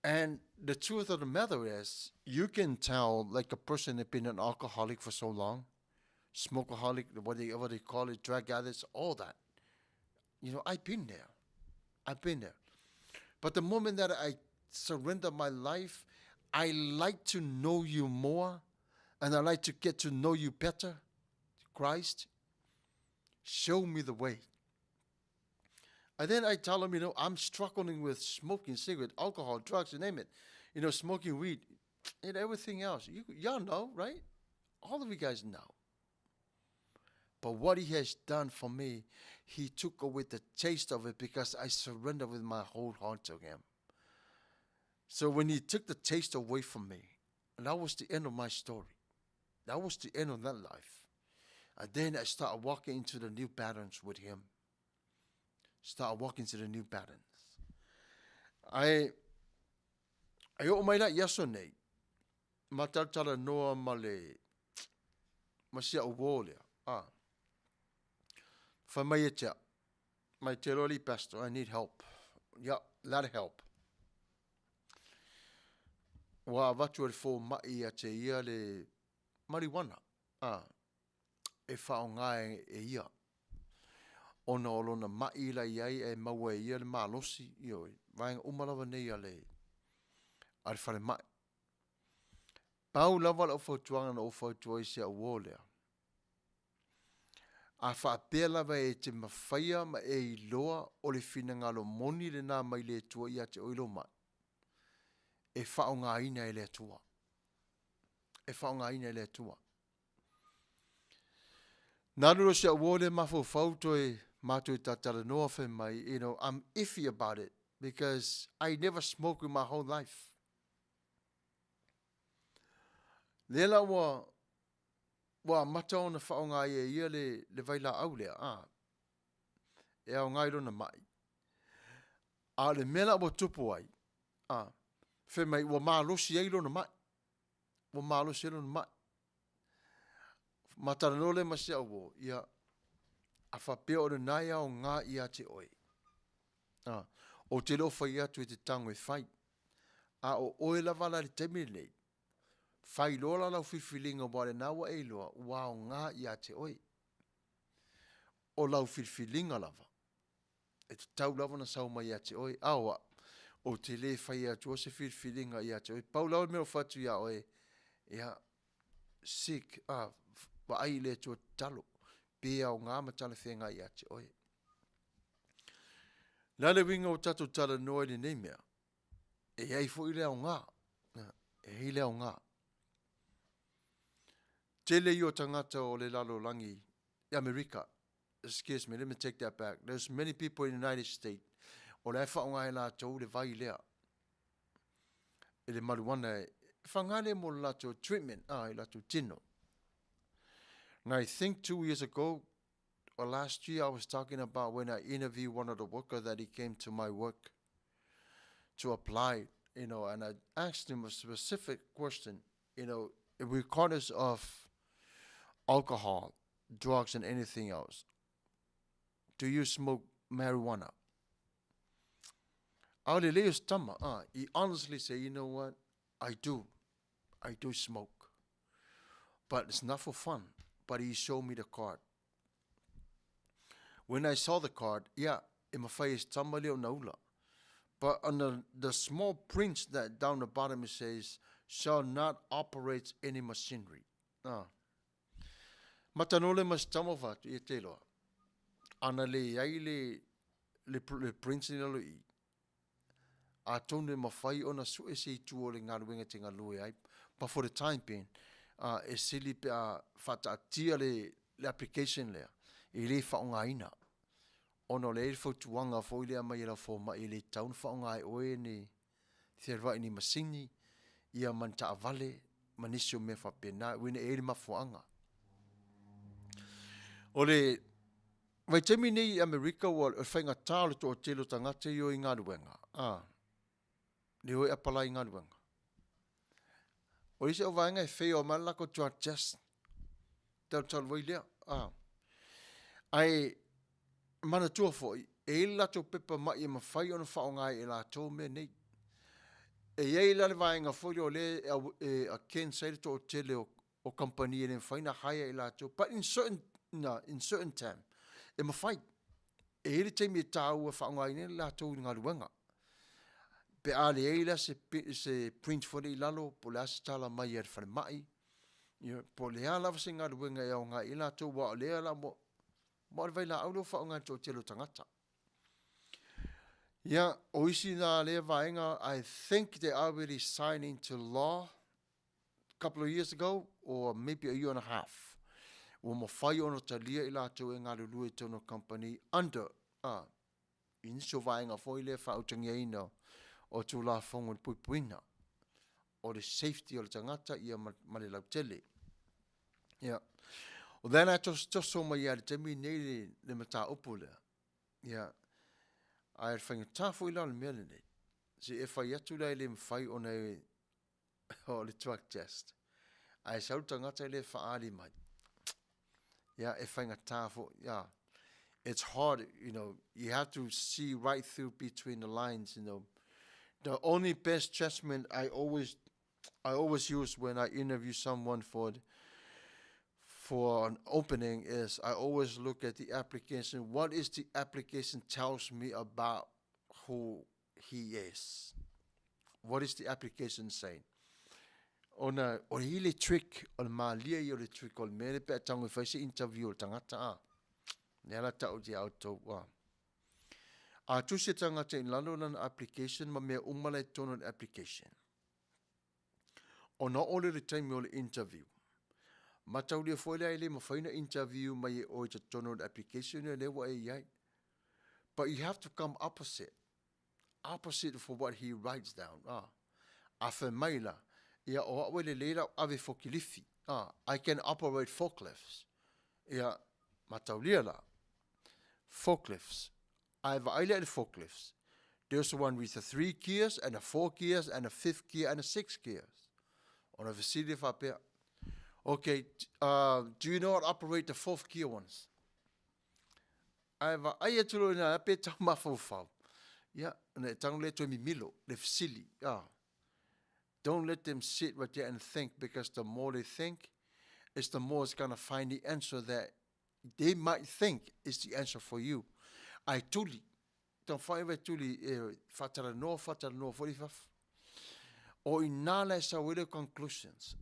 And the truth of the matter is, you can tell like a person that's been an alcoholic for so long, smokeaholic, whatever they call it, drug addicts, all that. I've been there. But the moment that I surrender my life, I like to know you more, and I like to get to know you better, Christ. Show me the way. And then I tell him, I'm struggling with smoking cigarette, alcohol, drugs, you name it. Smoking weed, and everything else. Y'all know, right? All of you guys know. But what He has done for me, He took away the taste of it because I surrendered with my whole heart to Him. So when He took the taste away from me, and that was the end of my story. That was the end of that life. And then I started walking into the new patterns with Him. Start walking into the new patterns. I o mai la yaso nei. matatala noa male masia uwolea. Famaya cha. My teloli pastor, I need help. Yeah, lot of help. Wa vatu fo mai a te ia le marijuana. E whaonga e ia. Ona olona mai la iai e maua e ia le malosi ioi. Vaenga umalawa nei ale whare mai. Pau lava la uwhautuanga na uwhautua i sea uolea. A whaapea lava e te mawhaia ma e iloa o le whina ngalo moni le nā mai le tua i a te oilo mai. E whaonga ina e le tua. E whaonga ina e le tua. Nāru sea uolea mawhau to e mātou tatara noa whi mai, you know, I'm iffy about it because I never smoked in my whole life. Lela wa mata ona whaonga ia le vaila au lea, e au ngai rona mai. A le mela wa tupu ai, whi mai wa mālosi ai rona mai. Wa mālosi ai rona mai. Matara no le masia wo, ia, a whapea o nai au ngā ia te oi. O te lo whai atu e te tango e whai. A o oe la wala le temi nei. Whai lola lau whiwhilinga wale nawa e loa, wao ngā ia te oi. O lau whiwhilinga lava. E te tau lava na sau mai ia te oi. Awa, o te le whai atu o se whiwhilinga ia te oi. Pau lau meo whatu ia oi. Ia, sick, wa ai le tu talo. Pea o ngā matala whenga ia te oi. Nale winga o tatu tala noa ni nei mea. E ei fo i leo ngā. E hei leo ngā. Tele i o tangata o le lalo langi i Amerika. Excuse me, let me take that back. There's many people in the United States. O le wha o ngai la tau le vai lea. E le maruana e. Whangale mo la tau treatment. I la tau tino. And I think 2 years ago, or last year, I was talking about when I interviewed one of the workers that he came to my work to apply, you know, and I asked him a specific question, you know, regardless of alcohol, drugs, and anything else. Do you smoke marijuana? He honestly said, you know what? I do. I do smoke. But it's not for fun. But he showed me the card. When I saw the card, yeah, in my face, somebody on naula. But on the small print that down the bottom it says, shall not operate any machinery. Matanole mas tamovatu i te loa. Ana le ai le print ni lalo i. A tonu mawhai ona su e se tu o le ngaruenga te ngalue ai. But for the time being, e sili pe a whataatia le application lea. I le whaonga ina. Ono le whautuanga fo lea mai la fo mai le taun whaonga e oe ni te rai ni masini. Ia man ta avale, manisio me whapena. Wine e le mafuanga. O le vai temi nei Amerika o whainga tāle to o telo tangata i o i ngaruenga. Le oe apalai ngaruenga. O ise o vaenga e wheo malako tua just tau talwai lea. Ai mana tua foi e lato pepa mai e mawhai ona whaongai e lato me nei. E iei lale vaenga foi o le a ken saire to o tele o company e whaina haia e lato. But in certain time, e mawhai. E hele teimi e tāu a whaongai ne lato i ngaruenga. Pe ale eila se print for i lalo po le asa tala mai e whare mai. Po le ala se ngā ruenga e o ngā ila tō wa o le ala mo le vai la aulo wha o ngā tō telo tangata. Ia, o isi nā le vaenga, I think they already signed into law a couple of years ago, or maybe a year and a half. O mo whai ono talia i la tō e ngā rulue tono company under, iniso vaenga fo i le wha utangia ina o tū la whongo ni puipuina. O le safety o le tangata ia male lau tele. Yeah. O then just so mai ia le temi nei le mata upu lea. Yeah. Ai whainga tāwhu i lau le mea nei. Se e whai atu lai le mwhai o nei o le drug test. Ai sau tangata le whaari mai. E whainga tāfo, it's hard, you have to see right through between the lines, The only best judgment I always use when I interview someone for an opening is I always look at the application. What is the application tells me about who he is? What is the application saying? O hile trick, o maalia i o le trick, o le mere pe atango i whaise interview o tangata a. Nela tau di auto wa. A tu se tangata in lalo na application, ma mea umala e tono application. O na ole le time o le interview. Ma tau lia foile ai le ma whaina interview ma ye o te tono application e lewa e iai. But you have to come opposite for what he writes down. A wha maila. Ia o awe le leira ave fokilifi. I can operate forklifts. Ia mataulia la. Forklifts. I have aile le forklifts. There's one with a 3 gears and a 4 gears and a 5th gear and a 6 gears. On a facility whapea. Okay, do you know how to operate the 4th gear ones? I have aia tulu na ape tau mafau. Yeah, and the tango le to mi milo, le facility. Don't let them sit right there and think, because the more they think, it's the more it's going to find the answer that they might think is the answer for you. I tuli. Don't find it tuli. Fatara no, 45. O inala sa wele conclusions.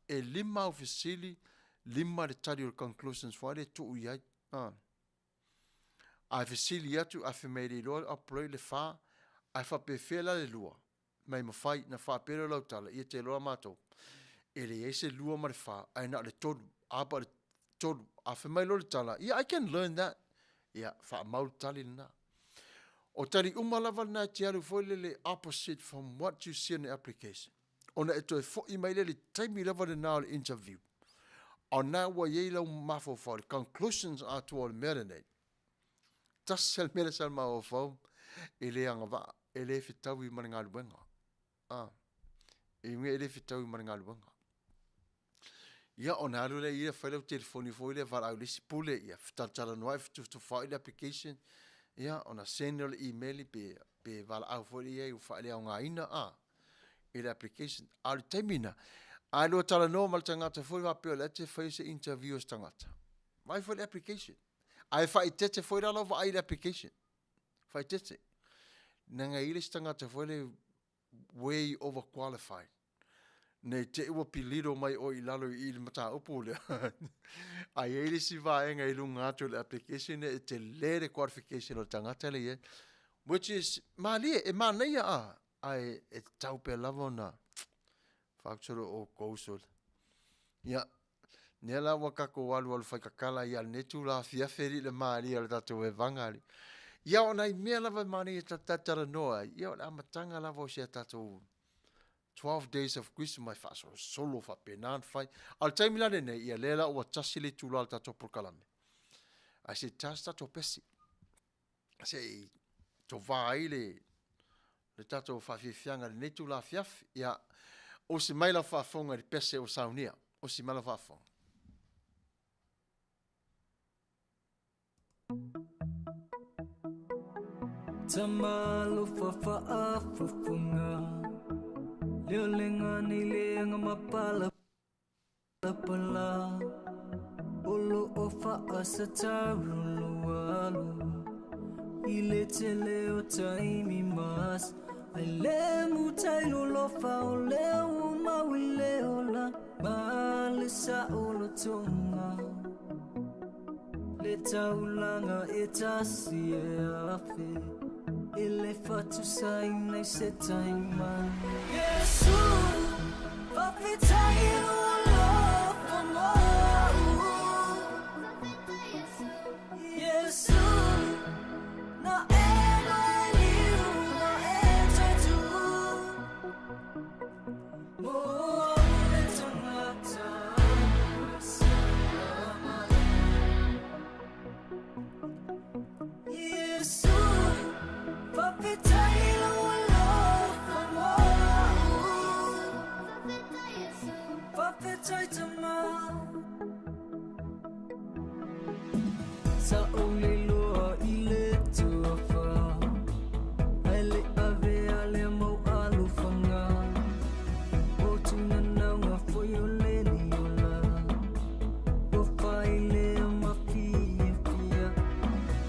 E lima ofisili, lima de tali conclusions. Wale tu uyai. A ofisili atu, a femele lo, a ploi le fa, a fa pefela le lua. Mai mawhai na whapero lau tala, ia te loa mātou. E le eise lua ma le wha, ai na le todu, apa le todu, a whamai lo le tala. Yeah, I can learn that. Yeah, wha mauru tali na. O tari umalawa na te aru foile le opposite from what you see in the application. O na eto e fo I mai le taimi lava le nao le interview. O na wa yei lau mafo whao, the conclusions are to all marinate. Tas sel mele sal mao whao, e le anga wa, e le fitau I mana ngā luenga. E me ele fitau I mana ngā luenga. Ia o na alu le ia whailau telefoni fo ile vara au lisi pule ia, fitatala noai fitu whao ile application. Ia o na send le email pe vara au fo ile u whaile au ngā ina ile application. Alu taimina, alu tala no mal tangata fo ile peo le te whaise interviews tangata. Vai fo ile application. Ai whai tete fo ile alo ile application. Whai tete. Nanga ile tangata fo ile way overqualified. Nei te ua piliro mai o I lalo I le mata upu le. Ai ele si vaenga I lunga atu le application e te lere qualification o tangata le ye. Which is, malia, e maneia ai e taupe lavo na whaksoro o kousol. Ia, nela wakako walu whaikakala I al netu la fiaferi le malia le tatu e vangari. Ia o nai mea lava mani e tatara noa. Ia o le amatanga lava o se tatu 12 days of Christmas mai faso solo fa penan fai. Al taimi lane nei ia lela o tasi le tula al tatu prokalame. A se tas tatu pesi. A se to vai le tatu fa fianga le netu la fiaf. Ia o se mai la fa fonga di pese o saunia. O se mai la fa fonga. Tamalo fa funga leo lenga ni lenga mapala pala olo ofa asataru walu ile tele o taimi mas ale mutailo lofa ole uma wile ola malisa olo tonga le taulanga etasi afe ele fatu sai nei setaima Yesu papitailo lofa mo Yesu na ema liu na etatu mo le tangata Yesu papitailo lofa mo Wapetaitama Sa olelo ile tuafa Ale ave ale mo alufanga Otuna nanga foyo leni yola Wafaile mafia fia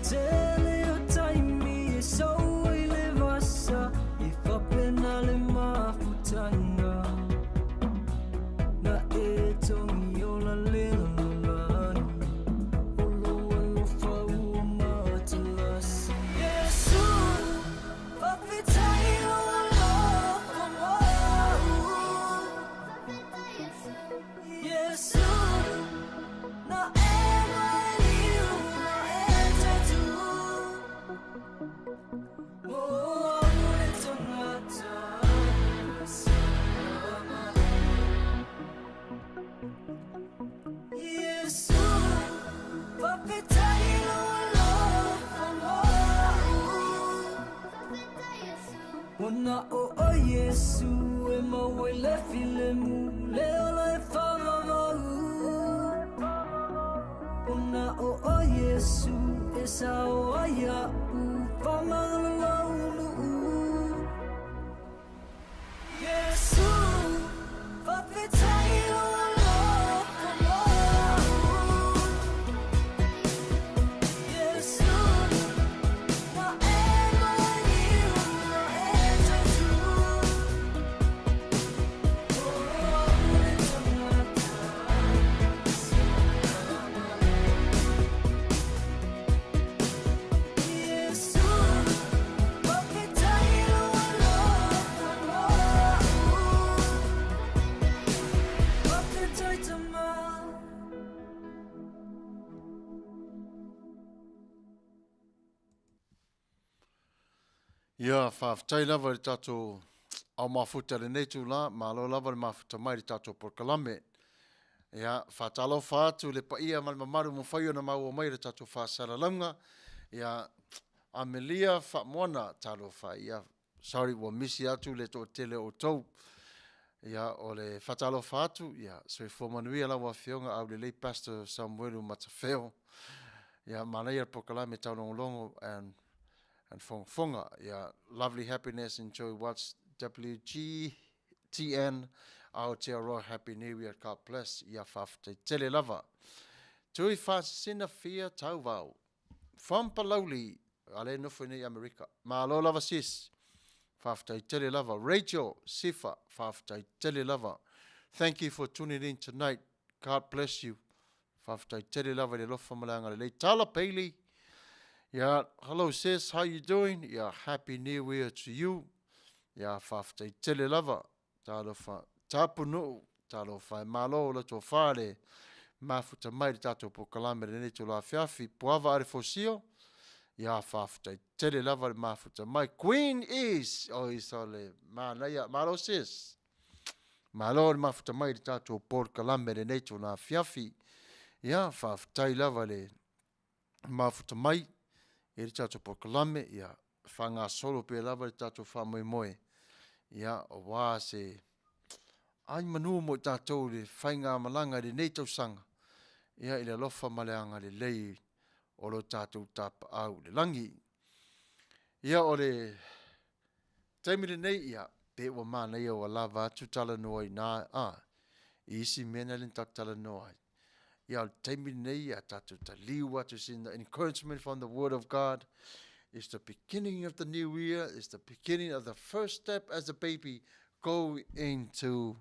Tele o taimi so ile vasa Ifa penale mafutanga Na etongi yola lelolani Olo alo fau matilas Yesu Papitai olo Yesu Na emaliu na etatu Oh, etonata Sama Yesu Papitai olo Wana o Yesu e mawele filemu Leola e whamamahu Wana o Yesu e sao aya u whamangalaunu Yesu Papitai olo Yesu Na emaliu na etatu Yesu Papitai olo Papitaitama Ia, whaafitai lava le tātou au mafuta le nei tū la, malo lava le mafuta mai le tātou porkalame. Ia, whaatalo whaatu le paia mal mamaru mo whaio na maua mai le tātou whaasara launga. Ia, Amelia whaamwana tālo wha. Ia, sorry, wa misi atu le tō tele o tau. Ia, o le whaatalo whaatu. Ia, so i Manuia lawa whionga au le lei Pastor Samuelu Matafeo. Ia, mana ia porkalame tau longo and fonga, yeah, lovely happiness, enjoy what's WGTN, Aotearoa, Happy New Year, God bless, ia whafte tele lava. Tui whasina fia tau vau. From Palauli, ale nofo nei Amerika. Malo lava sis, whafte tele lava. Rachel, Sifa, whafte tele lava. Thank you for tuning in tonight. God bless you. Whafte tele lava le lofa malanga le tala peili. Yeah, hello sis, how you doing? Yeah, happy new year to you. Yeah, whafte tele lava. Talo wha tapunu, talo wha malo la tō whare. Mafuta mai tato po kalame le neto la fiafi. Puava are fosio. Yeah, whafte tele lava le mafuta mai. Queen is, isale, manaya, malo sis. Malo le mafuta mai tato po kalame le neto la fiafi. Yeah, whafte lava le mafuta mai. E le tātou pokalame, ia, whanga solo pe lava le tātou whamoe moe. Ia, o wā se, ai manu mo tātou le whainga malanga le nei tau sanga. Ia, i le lofa maleanga le lei, o lo tātou tapa au le langi. Ia, o le, taimire nei, ia, pe wa mana ia o lava atu tala noai nā, isi mena le tala noai. Yeah, taimiri nei a tatu ta liwa to see the encouragement from the Word of God. It's the beginning of the new year. It's the beginning of the first step as a baby go into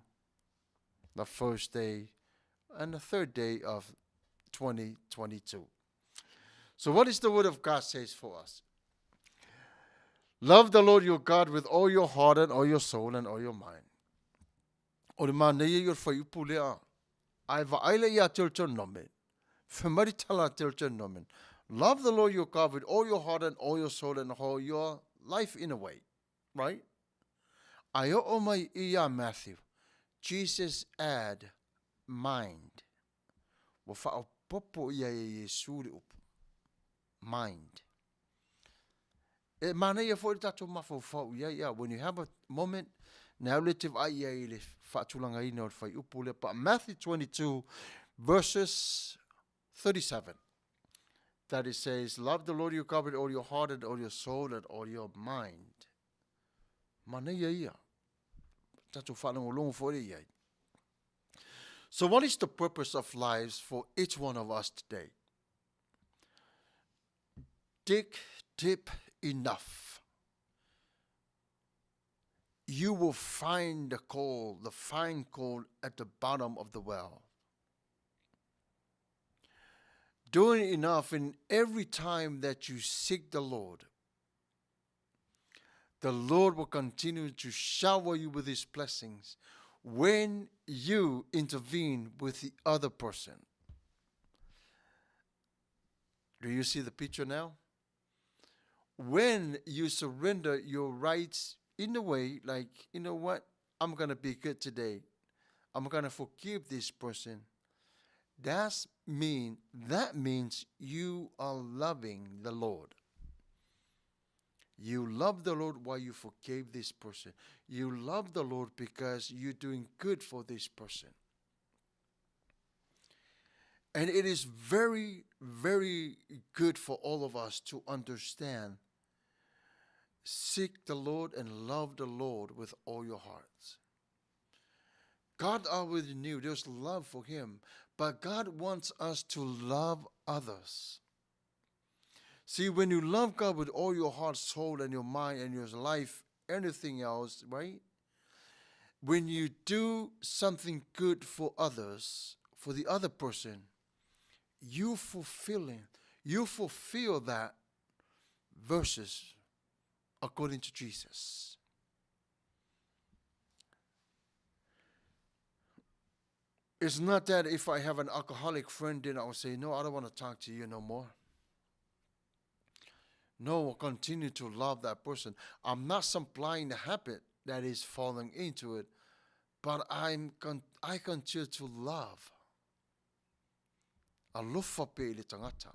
the first day and the third day of 2022. So what is the Word of God says for us? Love the Lord your God with all your heart and all your soul and all your mind. O le mana ia yor whai upu lea. Ai va'aile ia tilton nomen. Whamaritala tilton nomen. Love the Lord your God with all your heart and all your soul and all your life in a way. Right? Ai o mai ia Matthew. Jesus add mind. Wa whao popo ia e Yesu le upu. Mind. E mana ia fo tato mafo fo. Yeah. When you have a moment, Now let if I le whaatulanga ina o le whai upu le pa. Matthew 22 verses 37. That it says, love the Lord your God with all your heart and all your soul and all your mind. Mana ia. Tatu whanangolongo for ia. So what is the purpose of lives for each one of us today? Dig deep enough. You will find the coal, the fine coal at the bottom of the well. Doing enough in every time that you seek the Lord will continue to shower you with His blessings when you intervene with the other person. Do you see the picture now? When you surrender your rights in a way like, you know what, I'm going to be good today. I'm going to forgive this person. That means you are loving the Lord. You love the Lord while you forgave this person. You love the Lord because you're doing good for this person. And it is very, very good for all of us to understand. Seek the Lord and love the Lord with all your hearts. God already knew there's love for Him, but God wants us to love others. See, when you love God with all your heart, soul, and your mind, and your life, anything else, right? When you do something good for others, for the other person, you fulfill that verses according to Jesus. It's not that if I have an alcoholic friend, then I'll say, no, I don't want to talk to you no more. No, I'll continue to love that person. I'm not supplying the habit that is falling into it, but I continue to love. Alofa pe le tangata.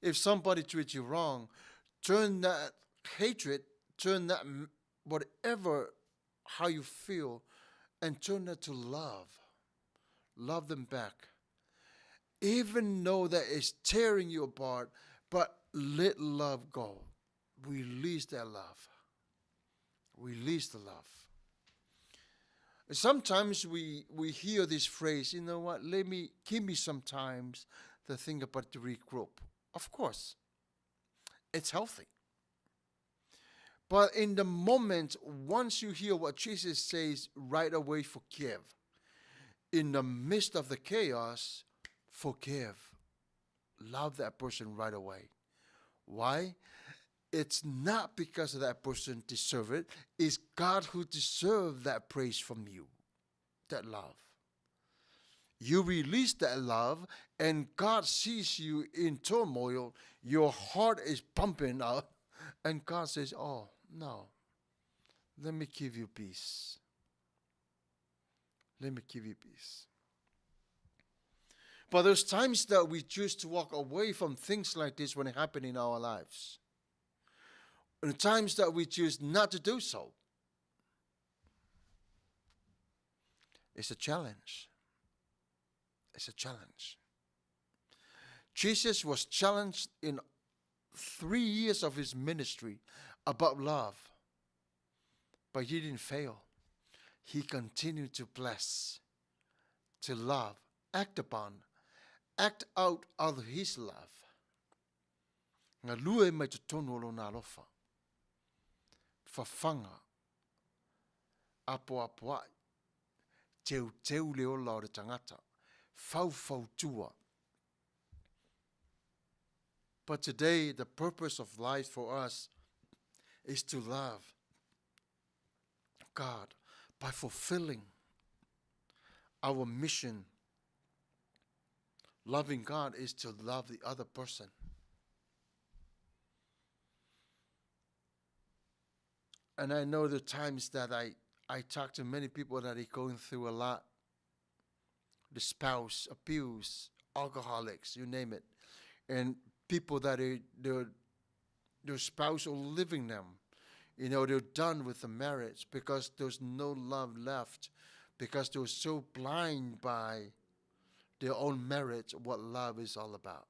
If somebody treats you wrong, turn that hatred, turn that whatever, how you feel, and turn that to love. Love them back. Even though that is tearing you apart, but let love go. Release that love. Release the love. Sometimes we hear this phrase, you know what, give me some time to think about the regroup. Of course, it's healthy. But in the moment, once you hear what Jesus says, right away forgive. In the midst of the chaos, forgive. Love that person right away. Why? It's not because that person deserves it. It's God who deserves that praise from you, that love. You release that love, and God sees you in turmoil. Your heart is pumping out, and God says, oh, no, let me give you peace. Let me give you peace. But there's times that we choose to walk away from things like this when it happens in our lives. And times that we choose not to do so. It's a challenge. It's a challenge. Jesus was challenged in 3 years of his ministry about love. But he didn't fail. He continued to bless, to love, act upon, act out of his love. Nga lue mai te tonu lo na lofa. Fafanga. Apo ai. Teu leo lao de tangata. Fau tua. But today, the purpose of life for us is to love God by fulfilling our mission. Loving God is to love the other person. And I know the times that I talk to many people that are going through a lot. The spouse, abuse, alcoholics, you name it. And people that their spouse are leaving them. they're done with the marriage because there's no love left, because they were so blind by their own marriage, what love is all about.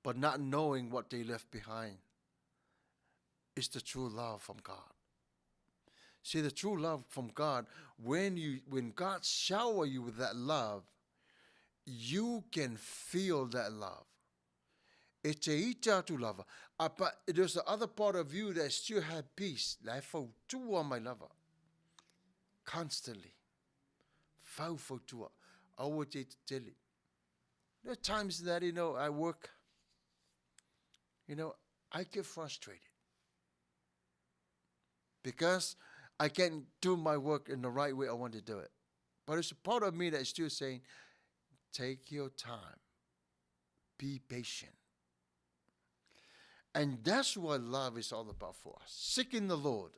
But not knowing what they left behind is the true love from God. See, the true love from God, when God shower you with that love, you can feel that love. It's a ita to love. But there's the other part of you that still have peace. Like for two on my lover. Constantly. Fau for two. I would tell you. There are times that, I work, I get frustrated. Because I can't do my work in the right way I want to do it. But there's a part of me that is still saying, take your time. Be patient. And that's what love is all about for us. Seeking the Lord.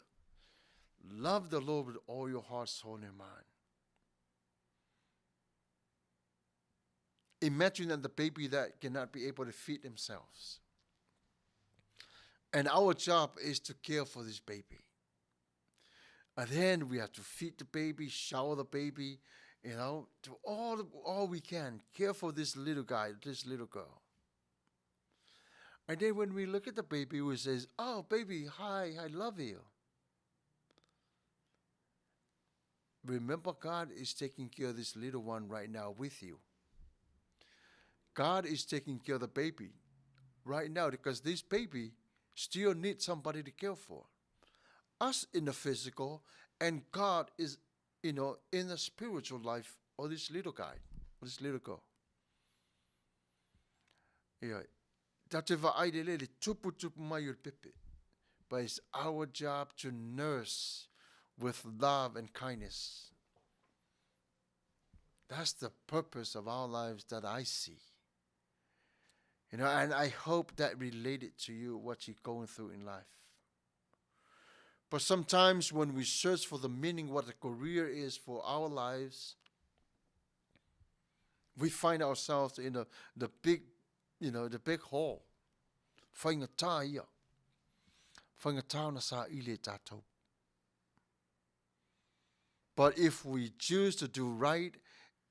Love the Lord with all your heart, soul, and mind. Imagine that the baby that cannot be able to feed themselves. And our job is to care for this baby. And then we have to feed the baby, shower the baby, do all we can. Care for this little guy, this little girl. And then when we look at the baby who says, oh, baby, hi, I love you. Remember, God is taking care of this little one right now with you. God is taking care of the baby right now because this baby still needs somebody to care for. Us in the physical, and God is, in the spiritual life of this little guy, this little girl. Yeah. But it's our job to nurse with love and kindness. That's the purpose of our lives that I see. And I hope that related to you, what you're going through in life. But sometimes when we search for the meaning, what a career is for our lives, we find ourselves in the big hall. Whaingatāia. Whaingatāna sa ile tātou. But if we choose to do right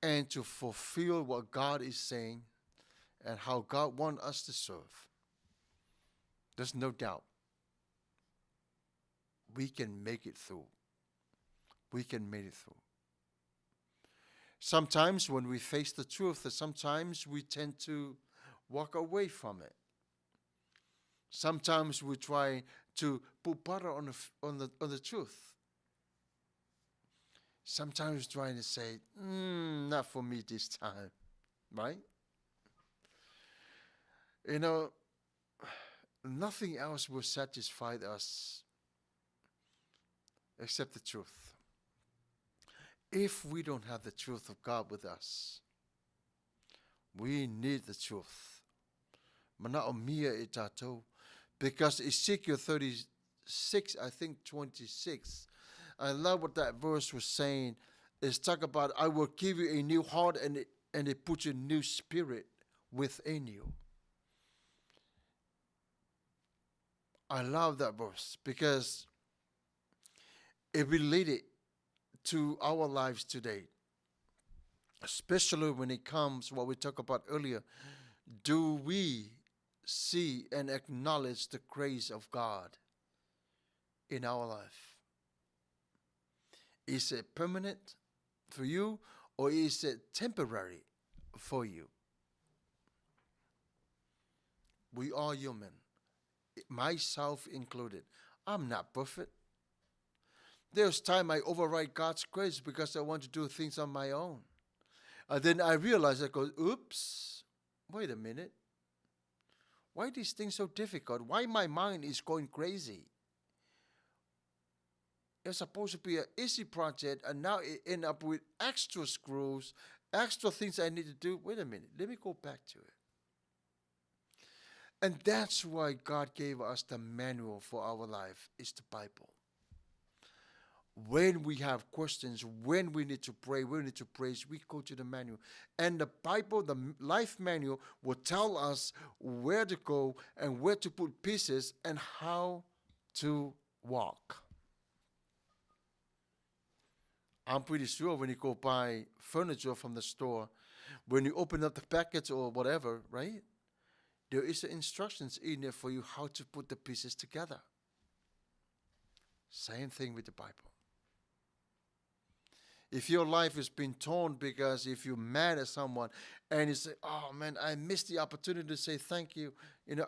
and to fulfill what God is saying and how God wants us to serve, there's no doubt we can make it through. We can make it through. Sometimes when we face the truth, sometimes we tend to walk away from it. Sometimes we try to put butter on the truth. Sometimes trying to say, not for me this time, right? Nothing else will satisfy us except the truth. If we don't have the truth of God with us, we need the truth. Mana'o mia e tātou. Because Ezekiel 36, I think 26, I love what that verse was saying. It's talk about, I will give you a new heart and it puts a new spirit within you. I love that verse because it related to our lives today. Especially when it comes, what we talked about earlier, do we see and acknowledge the grace of God in our life? Is it permanent for you or is it temporary for you? We are human, myself included. I'm not perfect. There's time I override God's grace because I want to do things on my own. And then I realize, I go, oops, wait a minute. Why these things so difficult? Why my mind is going crazy? It's supposed to be an easy project, and now it end up with extra screws, extra things I need to do. Wait a minute, let me go back to it. And that's why God gave us the manual for our life, is the Bible. When we have questions, when we need to pray, we need to praise, we go to the manual. And the Bible, the life manual, will tell us where to go and where to put pieces and how to walk. I'm pretty sure when you go buy furniture from the store, when you open up the package or whatever, right? There is instructions in there for you how to put the pieces together. Same thing with the Bible. If your life has been torn because if you're mad at someone and you say, oh man, I missed the opportunity to say thank you.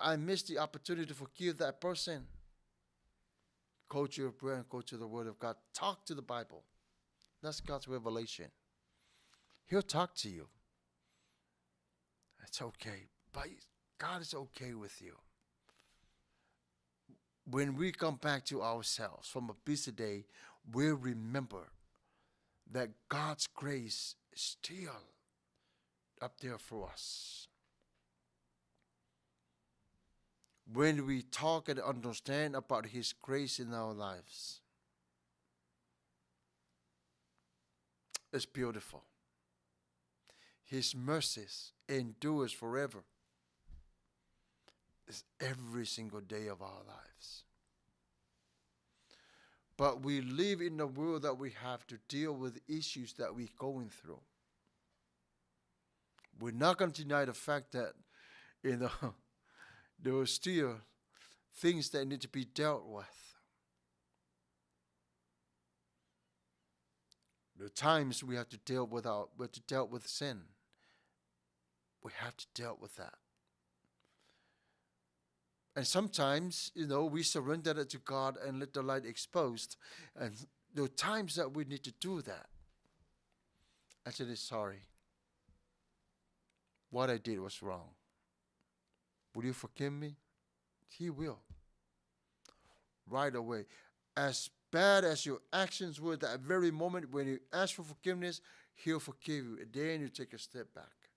I missed the opportunity to forgive that person. Go to your prayer and go to the Word of God. Talk to the Bible. That's God's revelation. He'll talk to you. It's okay. But God is okay with you. When we come back to ourselves from a busy day, we'll remember that God's grace is still up there for us. When we talk and understand about His grace in our lives, it's beautiful. His mercies endures forever. It's every single day of our lives. But we live in a world that we have to deal with issues that we're going through. We're not going to deny the fact that, there are still things that need to be dealt with. There are times we have to deal with sin. We have to deal with that. And sometimes, we surrender it to God and let the light exposed. And there are times that we need to do that. I said, sorry. What I did was wrong. Will you forgive me? He will. Right away. As bad as your actions were that very moment when you ask for forgiveness, He'll forgive you. And then you take a step back.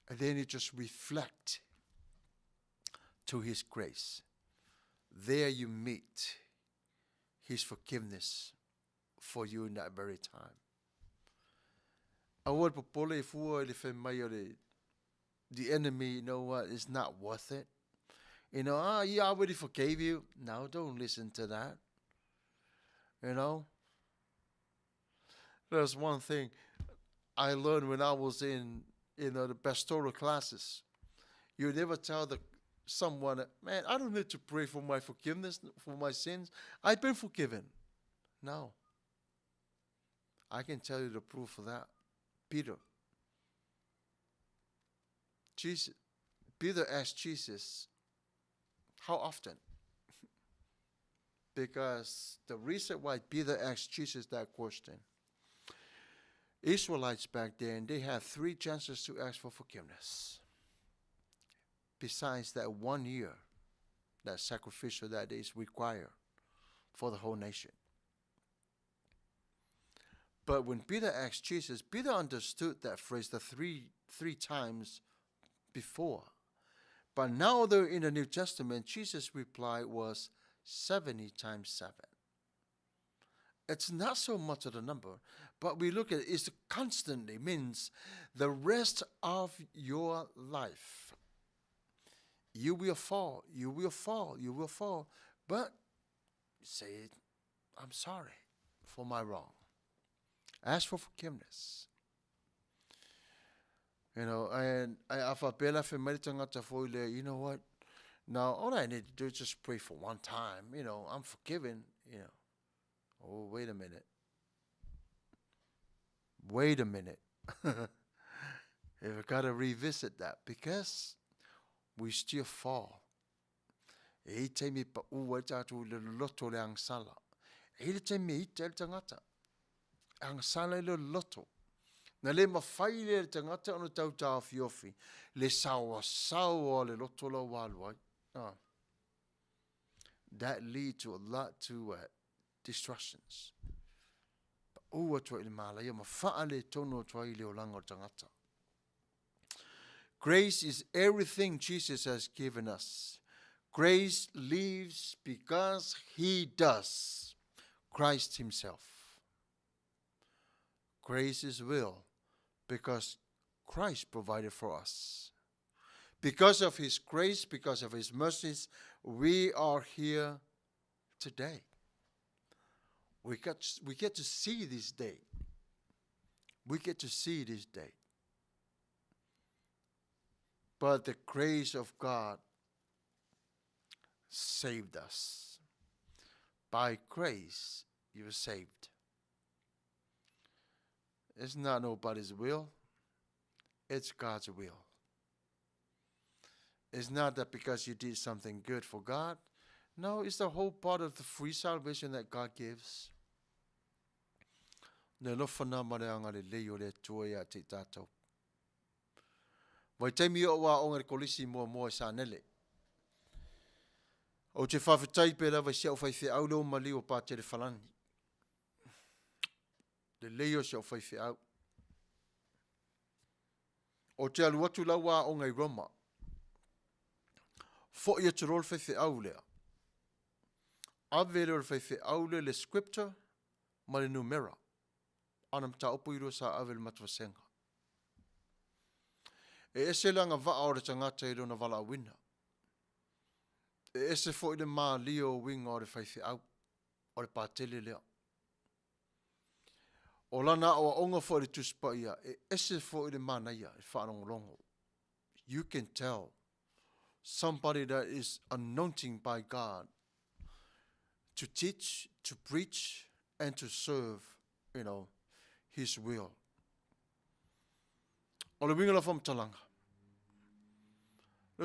And then you just reflect to His grace. There you meet His forgiveness for you in that very time. The enemy, you know what, is not worth it. He already forgave you. No, don't listen to that. There's one thing I learned when I was in the pastoral classes. You never tell someone, man, I don't need to pray for my forgiveness, for my sins. I've been forgiven. No. I can tell you the proof of that. Peter asked Jesus, how often? Because the reason why Peter asked Jesus that question, Israelites back then, they had 3 chances to ask for forgiveness. Besides that 1 year, that sacrificial that is required for the whole nation. But when Peter asked Jesus, Peter understood that phrase the three times before. But now they're in the New Testament, Jesus' reply was 70 times 7. It's not so much of the number, but we look at it, it's constantly means the rest of your life. You will fall, you will fall, you will fall. But say, I'm sorry for my wrong. Ask for forgiveness. And I feel you know what? Now, all I need to do is just pray for one time. I'm forgiven. Oh, wait a minute. Wait a minute. I've got to revisit that because we still fall. Ang sala le loto. Na le mawhai le tangata ono tau tau fiofi. Le sawa le loto la walwai. That leads to a lot to distractions. But ua tua ili malaya mawha le tono tua ili o lango tangata. Grace is everything Jesus has given us. Grace lives because He does. Christ Himself. Grace is will because Christ provided for us. Because of His grace, because of His mercies, we are here today. We get to see this day. We get to see this day. But the grace of God saved us. By grace, you are saved. It's not nobody's will. It's God's will. It's not that because you did something good for God. No, it's the whole part of the free salvation that God gives. Ne lofana mareanga le leo le tuia te tātou. Vai teimi o wa o ngare kolisi mua sa nele. O te whawhitai pera vai sia o whaiwhi au leo mali o pātere whalani. Le leo sia o whaiwhi au. O te alu atu lawa o ngai Roma. Fo ia te rol whaiwhi au lea. Avere o whaiwhi au le scripture ma le numera. Anam ta opu iro sa avel matwasenga. E ese langa vaa o re tangata i rona wala wina. E ese fo i le maa lio winga o re whaiwhi au. O re pātele lea. O lana o onga fo i le tuspa ia. E ese fo i le maa naia. E whaarongolongo. You can tell somebody that is anointing by God to teach, to preach, and to serve, His will. O le winga la wham talanga.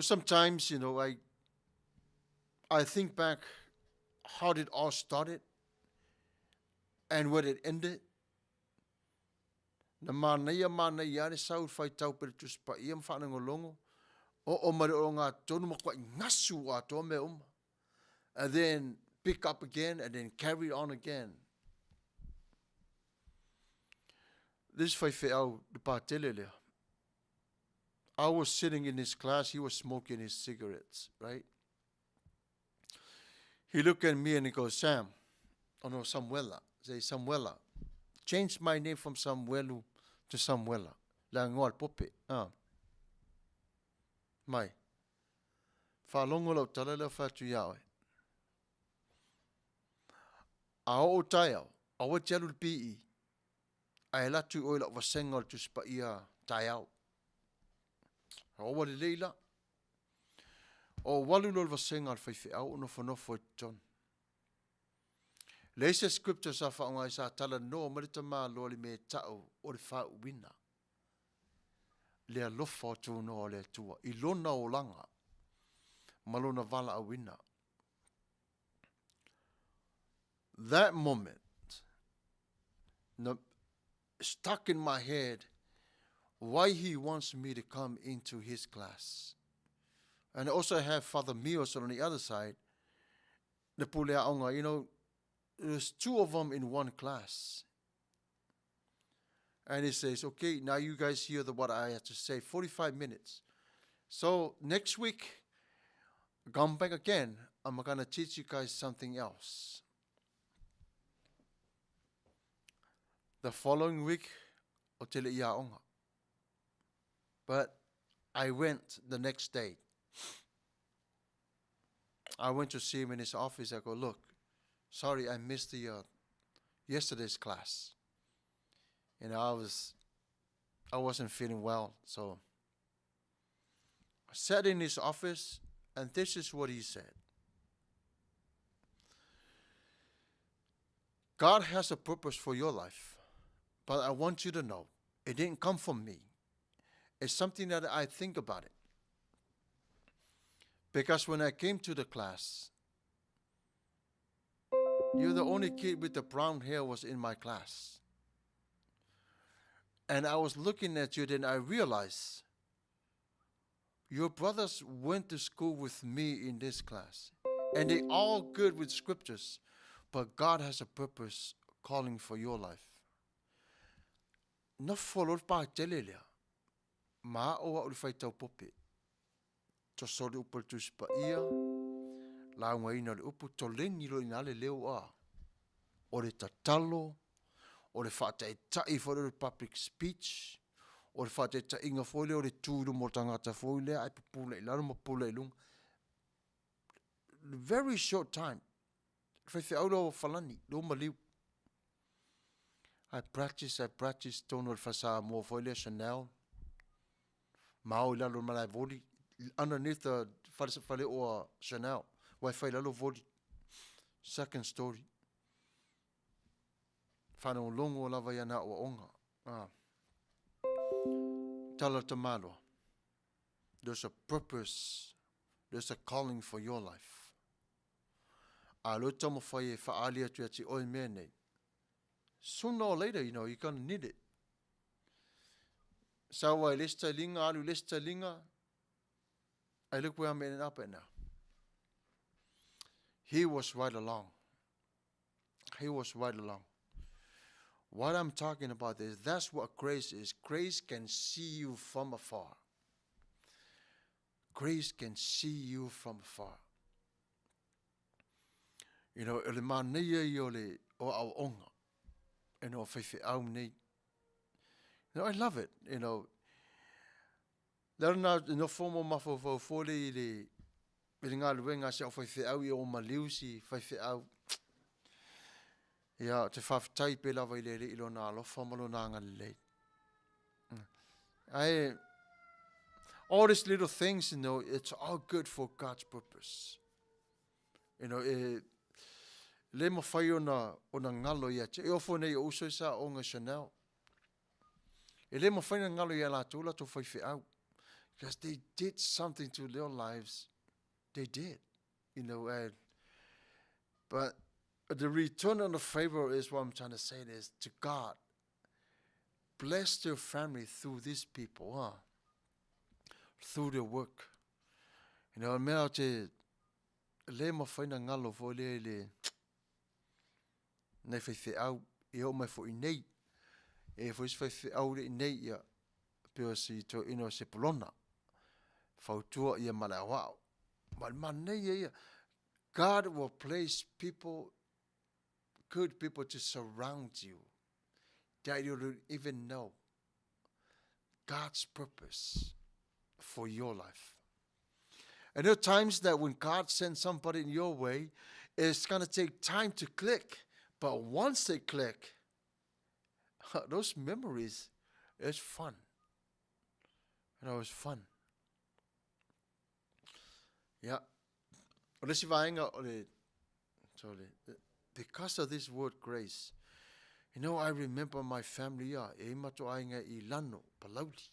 Sometimes, I think back how it all started and where it ended. Na mānaia ne sau whai tau pere tuspa ia mwhanangolongo. O mare o ngā tonu makwa ngasu a tō me uma. And then pick up again and then carry on again. This whai au le pātele lea. I was sitting in his class, he was smoking his cigarettes, right? He looked at me and he goes, Samuela. Say, Samuela. Change my name from Samuelu to Samuela. La ngoal pope. Mai. Whalongo lau tala lau whatu iau. A o tai au. A o te alu pi. A e latu oi lau wasenga tu spa ia tai au. O wale leila. O walu lol wasenga al whaiwhi au nofo e ton. Leise scripture sa whaonga sa tala no marita maa loli me tau o le whau wina. Lea lofa o tu no o lea tua. I lona o langa. Malona vala a wina. That moment stuck in my head why he wants me to come into his class. And I also have Father Mios on the other side. The pulea onga, there's two of them in one class. And he says, okay, now you guys hear what I have to say, 45 minutes. So next week, come back again. I'm going to teach you guys something else. The following week, o tele ia onga. But I went the next day. I went to see him in his office. I go, look, sorry, I missed the yesterday's class. I wasn't feeling well, so I sat in his office, and this is what he said. God has a purpose for your life, but I want you to know, it didn't come from me. It's something that I think about it. Because when I came to the class, you're the only kid with the brown hair was in my class. And I was looking at you, then I realized your brothers went to school with me in this class. And they all good with scriptures, but God has a purpose calling for your life. Na follow pa telelea. Ma o ul fai tau pope. To sori upul tu spa ia. La ngaina le upu to lengi lo inale leo a. O le tatalo. O le whātai tai whare le public speech. O le whātai tai inga whole o le tūru mo tangata whole. Ai pupule ilaro mo pule ilung. Very short time. Whaiwhi au lo falani, lo maliu. I practice, tono whasa mo foile Chanel. Mao lalo malai voli. Underneath the whale o Chanel. Wai whai lalo voli. Second story. Whanau longo lava ia na o onga. Tala tamalo. There's a purpose. There's a calling for your life. Alo tamo whai e whaalia tu ati oi mea nei. Sooner or later, you're going to need it. Sawa lesta linga, alu lesta linga. I look where I'm ending up at now. He was right along. What I'm talking about is that's what grace is. Grace can see you from afar. Grace can see you from afar. Ele mania yole o au onga. Whaiwhi au nei. I love it, Lera nā whomo mawhau whole I le ngā luenga se o whaiwhi au I o maliusi, whaiwhi au. Ia, te whawhitai pe lawa I le ilo nā lofa malo nā ngalei. All these little things, it's all good for God's purpose. Le mo whai o na ngalo ia. E ofo nei o uso isa o ngā Chanel. E le mo whai na ngalo ia la tūla to whaiwhi au. Because they did something to their lives. They did. But the return on the favor is what I'm trying to say is to God. Bless their family through these people. Through their work. Mea te le mo whai na ngalo fo le nei whaiwhi au, I o mai fo I nei. E fo is whaiwhi au le I nei ia, peo si to se polona. Whautua ia malai wao. Ma nei ia. God will place people, good people to surround you, that you don't even know. God's purpose for your life. And there are times that when God sends somebody in your way, it's going to take time to click. But once they click, those memories, it's fun. It's fun. Yeah. Because of this word grace, I remember my family, e mato ainga I lano, palauli.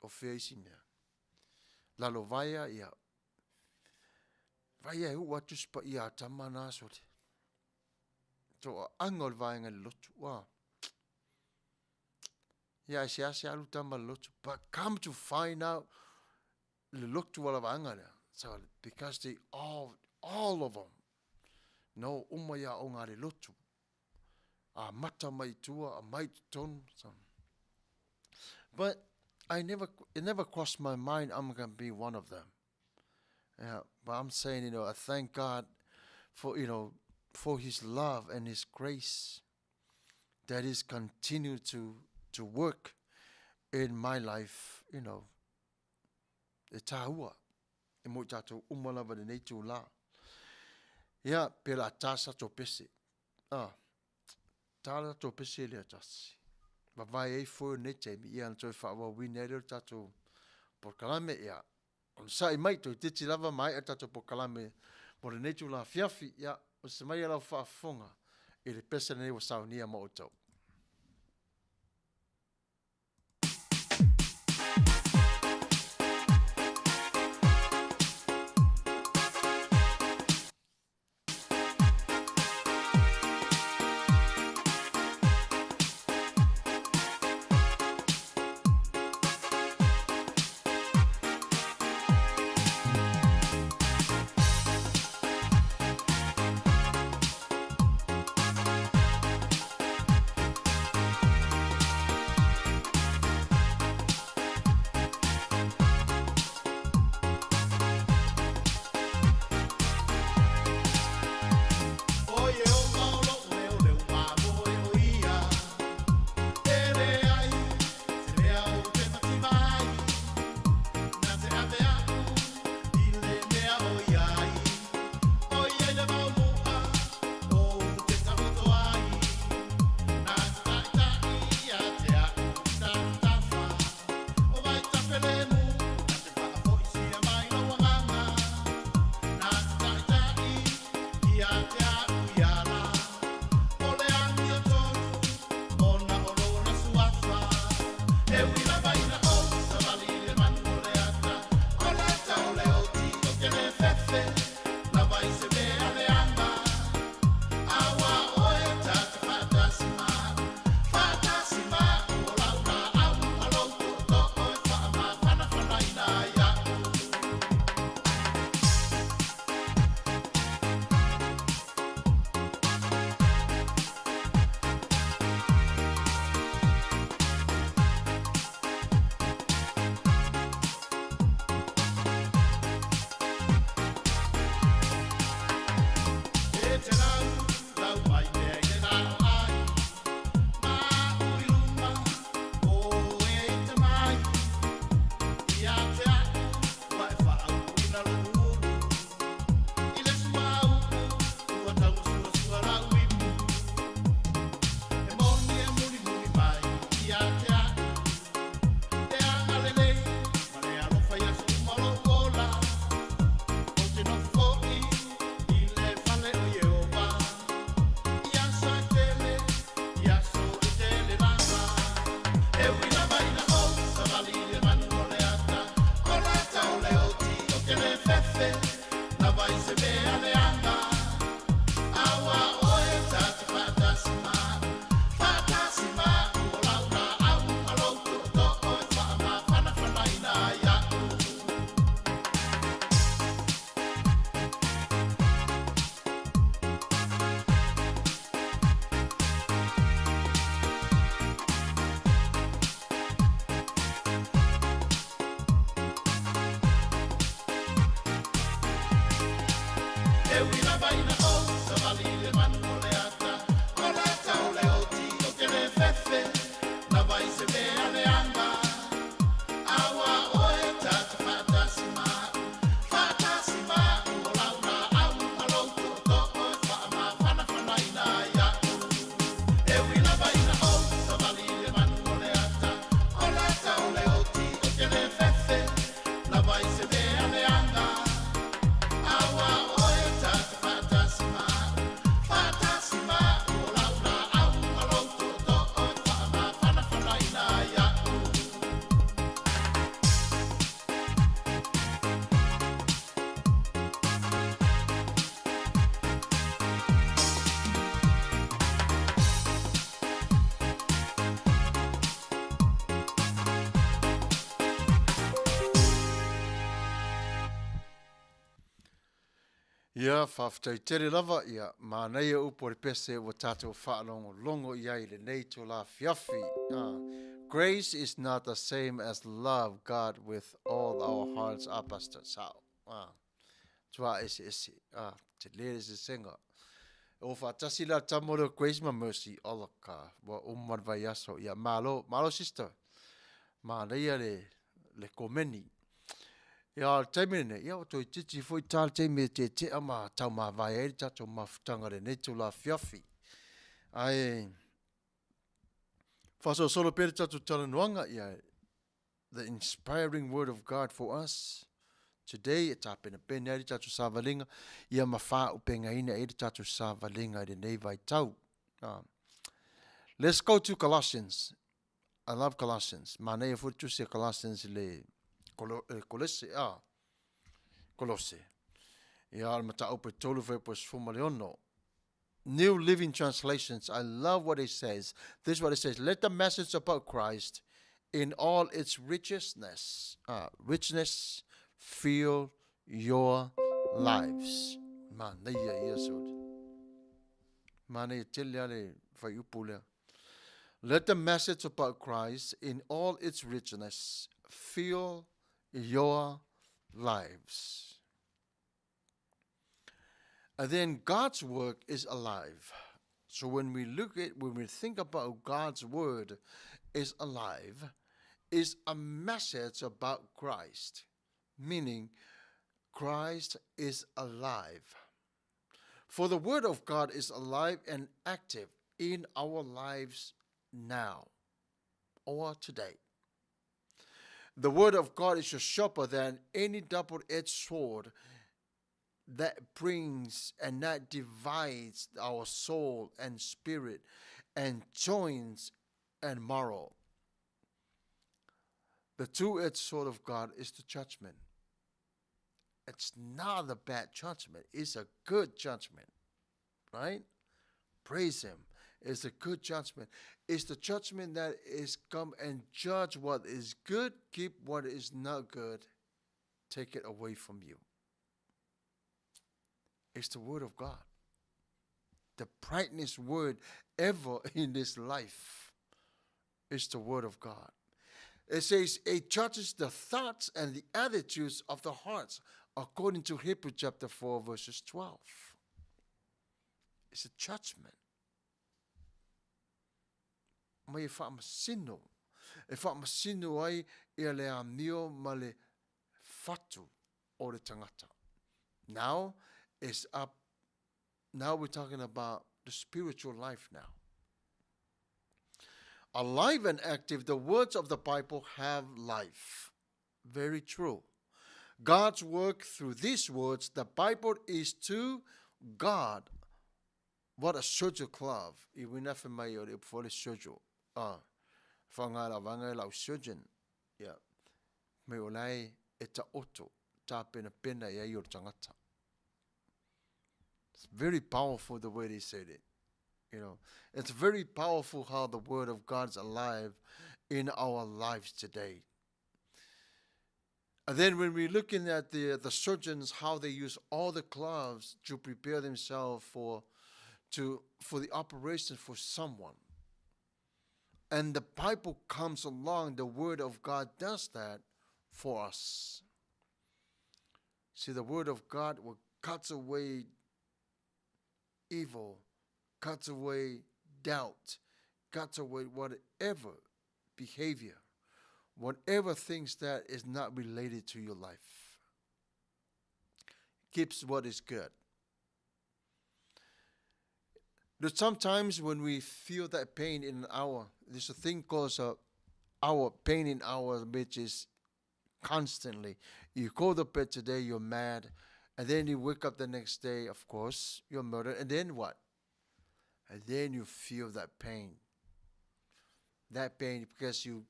O feisi mea. Lalo vaya, ia. Vaya e ua tuspa ia tamana sote. So angol vaenga lotu wa. Yeah, se alu tama lotu, but come to find out le lotu wala vaenga le. So because they all of them no umaya o ngare lotu. A mata mai tua, a mai ton. But it never crossed my mind I'm going to be one of them. Yeah, but I'm saying, I thank God for, for His love and His grace that is continue to work in my life, E tāua. E mo tātou umalawa nei tū la. Ia, pela tāsa tō pese. Tāla tō pese lea tasi. Ma vai ei fō nei teimi, ia na tōi whaawa winere tātou porkalame ia. On sai mai tōi titi lava mai a tātou porkalame mo le nei tū la fiafi, ia, o se mai alau whaafonga, e le pese nei wa saunia ma o tau. Ia, whawhtai tere lava, ia, mānei au pore pese wa tātou whaalongo longo iai le nei tō la fiafi. Grace is not the same as love God with all our hearts up as to sao. Tua ese, te lere se senga. O whaatasi la tamoro grace ma mercy, olaka, wa umar vai aso, ia, malo sister, mānei le komeni. Ia taimene ia o toi titi foi tal taime te ama tau ma vai e tato mafutanga le nei tu la fiafi. Ai faso solo pere tato talanuanga ia the inspiring word of God for us. Today it's up in a pen e tato savalinga ia mafa upenga ina e tato savalinga de nei vai tau. Let's go to Colossians. I love Colossians. Mane e futu se Colossians le Colosse. Ia al mata ope tolu vepos fumaleono. New Living Translations. I love what it says. This is what it says. Let the message about Christ in all its richness fill your lives. Man, nei ia sod. Mane teliale vai upule. Let the message about Christ in all its richness fill your lives. And then God's work is alive. So when we think about God's word is alive, is a message about Christ, meaning Christ is alive. For the word of God is alive and active in our lives now or today. The word of God is sharper than any double-edged sword that brings and that divides our soul and spirit and joints and marrow. The two-edged sword of God is the judgment. It's not a bad judgment. It's a good judgment, right? Praise him. It's a good judgment. It's the judgment that is come and judge what is good, keep what is not good, take it away from you. It's the word of God. The brightest word ever in this life is the word of God. It says it judges the thoughts and the attitudes of the hearts, according to Hebrews chapter 4, verses 12. It's a judgment. Mai whaamasino. E whaamasino ai ia le amio ma le fatu o le tangata. Now it's up. Now we're talking about the spiritual life now. Alive and active, the words of the Bible have life. Very true. God's work through these words, the Bible is to God. What a surgical glove. I winafe mai o le upfole surgical. Whangara wanga lau surgeon. Yeah. Me o lai e ta oto. Ta pena ia i o tangata. It's very powerful the way they said it. You know, it's very powerful how the word of God's alive in our lives today. And then when we're looking at the surgeons, how they use all the gloves to prepare themselves for the operation for someone. And the Bible comes along, the word of God does that for us. See, the word of God will cut away evil, cuts away doubt, cuts away whatever behavior, whatever things that is not related to your life. Keeps what is good. But sometimes when we feel that pain in there's a thing called our pain in our, which is constantly. You go to bed today, you're mad, and then you wake up the next day, of course, you're murdered, and then what? And then you feel that pain. That pain because you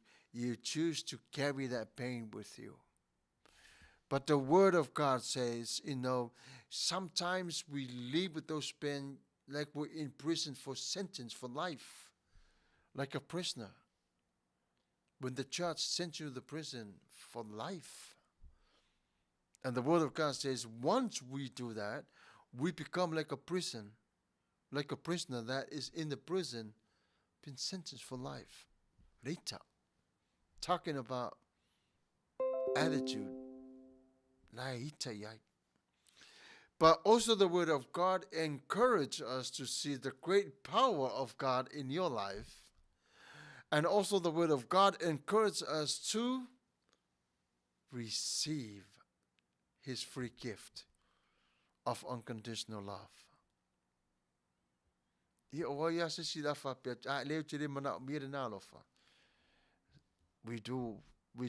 choose to carry that pain with you. But the Word of God says, sometimes we live with those pain like we're in prison for sentence for life, like a prisoner. When the judge sent you to the prison for life. And the Word of God says, once we do that, we become like a prisoner that is in the prison, been sentenced for life. Later, talking about attitude. But also the Word of God encourages us to see the great power of God in your life. And also the Word of God encourages us to receive His free gift of unconditional love. We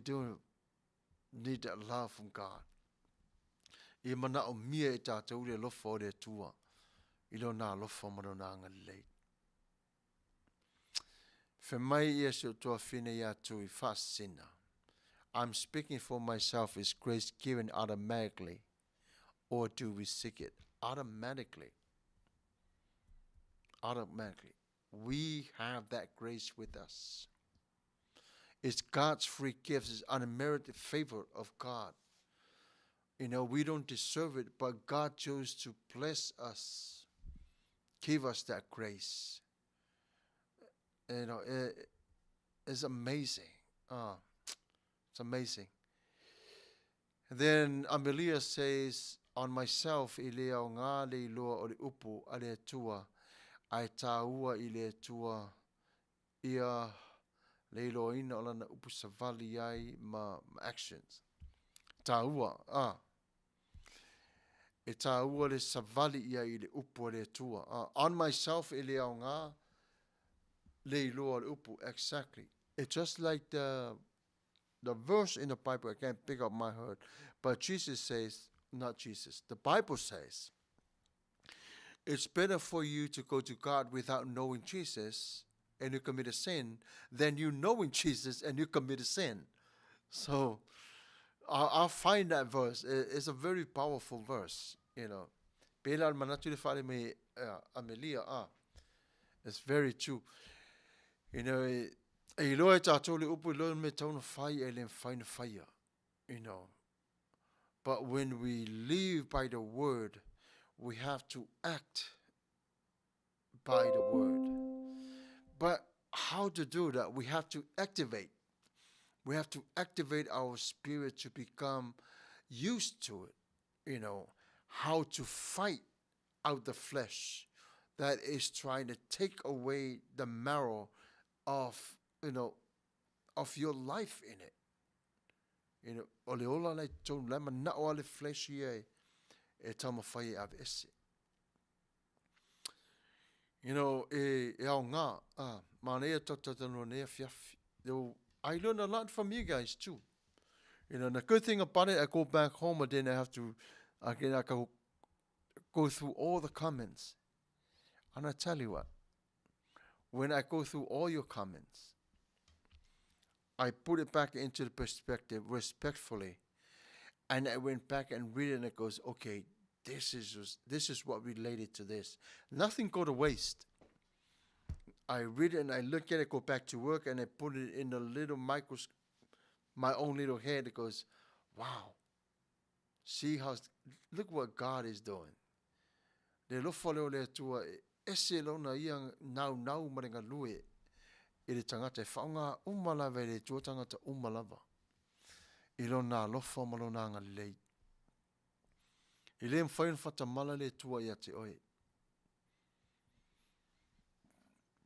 do need that love from God. I mana o mia e tātou le lofa o le tua. I lo nā lofa marona ngalei. Whemai ia se o toa whine ia tui whasina. I'm speaking for myself. Is grace given automatically? Or do we seek it? Automatically. Automatically. We have that grace with us. It's God's free gifts. It's unmerited favor of God. We don't deserve it, but God chose to bless us, give us that grace. It's amazing. It's amazing. And then Amelia says, on myself, I lea o ngā le loa o le upu, a le tua, ai tā ua I le tua, ia le loa ina o lana upu savali ai ma actions. Tā ua, E tā ua le savali ia I le upu le tua. On myself, I lea o ngā le loa le upu. Exactly. It's just like the verse in the Bible. I can't pick up my head. But Jesus says, not Jesus, the Bible says, it's better for you to go to God without knowing Jesus and you commit a sin than you knowing Jesus and you commit a sin. So I'll find that verse. It's a very powerful verse, Pela manatu le fale me Amelia, it's very true. E loa tātou le upu loa me tauna whai e le whaina whaia, But when we live by the Word, we have to act by the Word. But how to do that? We have to activate. We have to activate our spirit to become used to it. How to fight out the flesh that is trying to take away the marrow of your life in it. O le ola nei tau lema na o le flesh e tama whai ave ese. E au ngā, mānea tatatano nea fiafi. I learned a lot from you guys too. The good thing about it, I go back home and then I have to, I go through all the comments. And I tell you what, when I go through all your comments, I put it back into the perspective respectfully. And I went back and read it and it goes, okay, this is what related to this. Nothing go to waste. I read it and I look at it, go back to work, and I put it in a little microscope, my own little head. It goes, wow. Look what God is doing. Le lo foleo le tua, ese lo na ia nau maringa lue. I le tangata e whaunga umalava le tua tangata umalava. I lo nā lofa malo nā ngā lei. I le mwhain whatamala le tua ia te oe.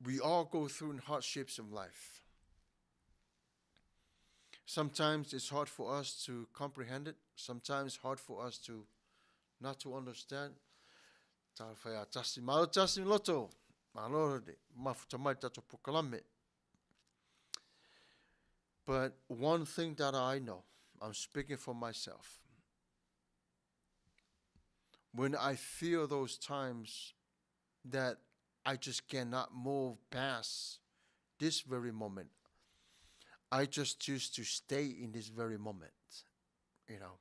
we all go through hardships of life. Sometimes it's hard for us to comprehend it. Sometimes hard for us to not to understand. But one thing that I know, I'm speaking for myself. When I feel those times that I just cannot move past this very moment, I just choose to stay in this very moment, you know.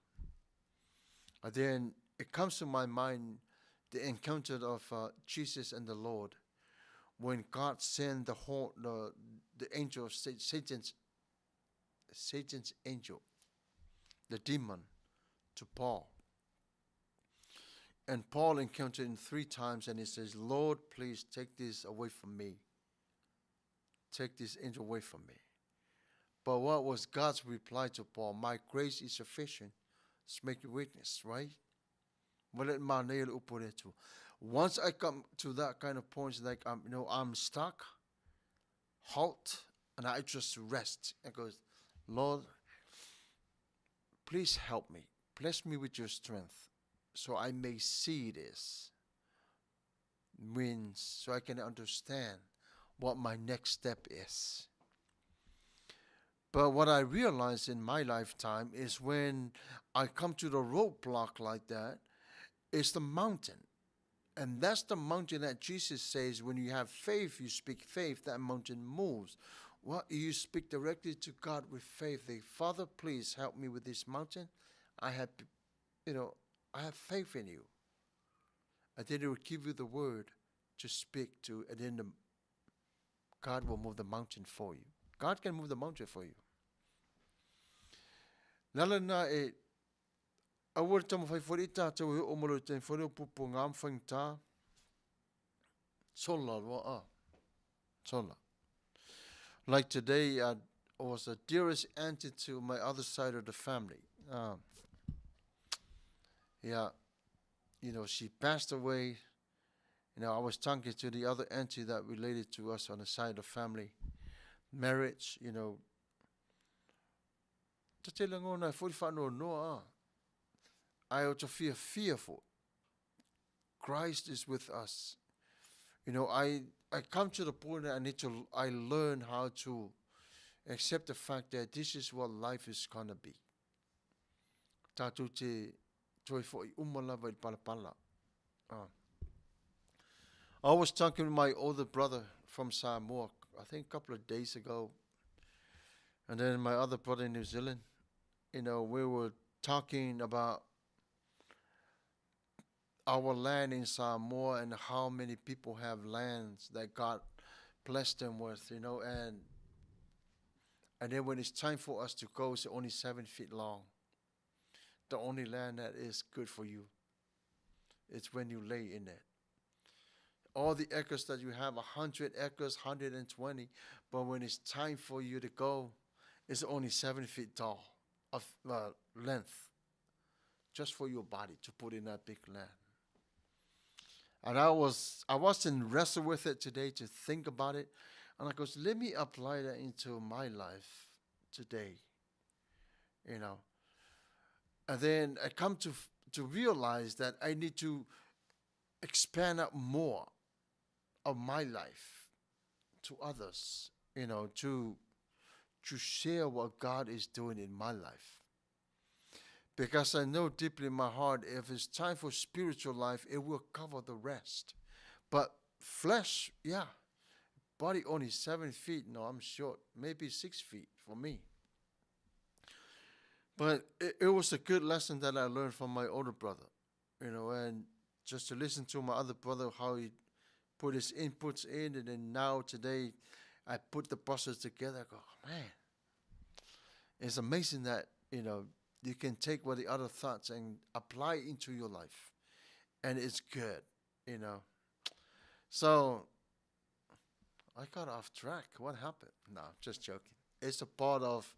And then it comes to my mind the encounter of Jesus and the Lord when God sent the angel of Satan's angel, the demon, to Paul. And Paul encountered him 3 times, and he says, Lord, please take this away from me. Take this angel away from me. But what was God's reply to Paul? My grace is sufficient to make you weakness, right? Once I come to that kind of point, like I'm stuck, halt, and I just rest. And goes, Lord, please help me. Bless me with your strength, so I may see this means, so I can understand what my next step is. But what I realized in my lifetime is when I come to the roadblock like that, it's the mountain. And that's the mountain that Jesus says, when you have faith, you speak faith, that mountain moves. Well, you speak directly to God with faith. Say, Father, please help me with this mountain. I have faith in you. And then He will give you the word to speak to, and then God will move the mountain for you. God can move the mountain for you. Nala na awal tamu fai forita tamu he omolo ten foro pupu ngam fangta. Sola wa sola. Like today, I was the dearest auntie to my other side of the family. She passed away. I was talking to the other auntie that related to us on the side of the family. Marriage, I also feel fearful. Christ is with us. I come to the point that I learn how to accept the fact that this is what life is gonna be. I was talking to my older brother from Samoa, I think a couple of days ago, and then my other brother in New Zealand. We were talking about our land in Samoa and how many people have lands that God blessed them with, and then when it's time for us to go, it's only 7 feet long. The only land that is good for you, it's when you lay in it. All the acres that you have, 100 acres, 120, but when it's time for you to go, it's only 7 feet tall of length, just for your body to put in that big land. And I wasn't wrestle with it today to think about it, and I goes, let me apply that into my life today, And then I come to realize that I need to expand out more of my life to others, to share what God is doing in my life. Because I know deeply in my heart, if it's time for spiritual life, it will cover the rest. But flesh, body only 7 feet. No, I'm short. Maybe 6 feet for me. But it was a good lesson that I learned from my older brother, and just to listen to my other brother, how he put his inputs in, and then now today I put the puzzles together. I go, man, it's amazing that, you can take what the other thoughts and apply into your life. And it's good, So I got off track. What happened? No, just joking. It's a part of,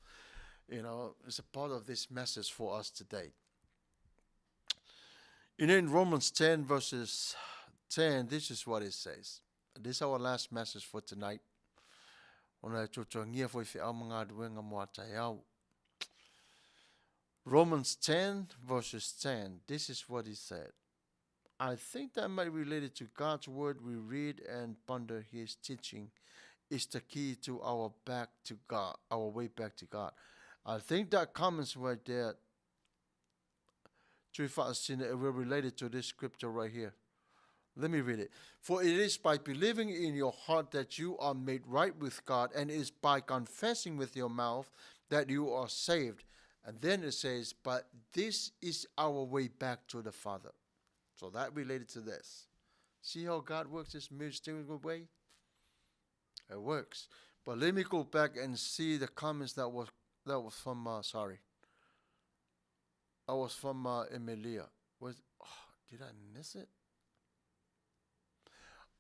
this message for us today. In Romans 10 verses 10, this is what it says. This is our last message for tonight. Ona tutuangia fo ife au mga duenga mo atayau. Romans 10 verses 10. This is what he said. I think that might be related to God's word we read and ponder his teaching is the key to our back to God, our way back to God. I think that comments right there were related to this scripture right here. Let me read it. For it is by believing in your heart that you are made right with God, and it is by confessing with your mouth that you are saved. And then it says, but this is our way back to the Father. So that related to this. See how God works this mysterious way? It works. But let me go back and see the comments that was from I was from Emilia. Did I miss it?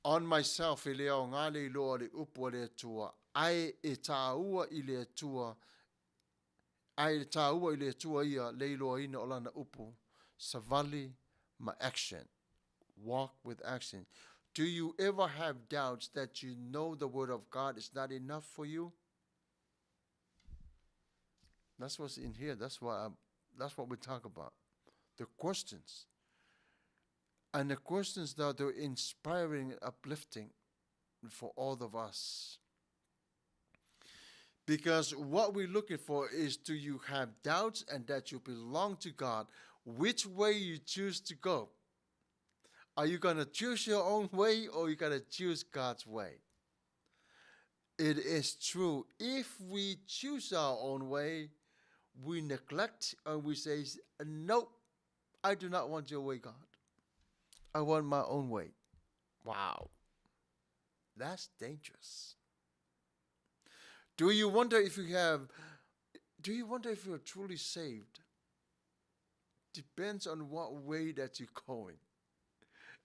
On myself, ileo ngale ilo le upo le tua. Ai e taua ile tua. Ai taua ile tua ia le ilo ina olana upo. Savali my action. Walk with action. Do you ever have doubts that you know the word of God is not enough for you? That's what's in here. That's what we talk about. The questions. And the questions that are inspiring and uplifting for all of us. Because what we're looking for is, do you have doubts and that you belong to God? Which way you choose to go? Are you going to choose your own way, or are you going to choose God's way? It is true. If we choose our own way, we neglect and we say, nope, I do not want your way, God. I want my own way. Wow. That's dangerous. Do you wonder if you're truly saved? Depends on what way that you're going.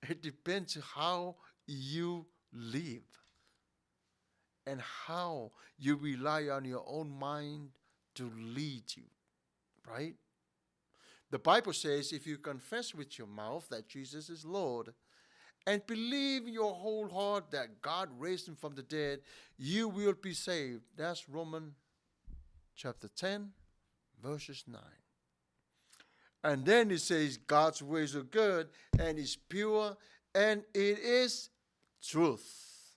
It depends how you live and how you rely on your own mind to lead you, right? The Bible says if you confess with your mouth that Jesus is Lord and believe in your whole heart that God raised him from the dead, you will be saved. That's Romans chapter 10, verses 9. And then it says God's ways are good and is pure and it is truth.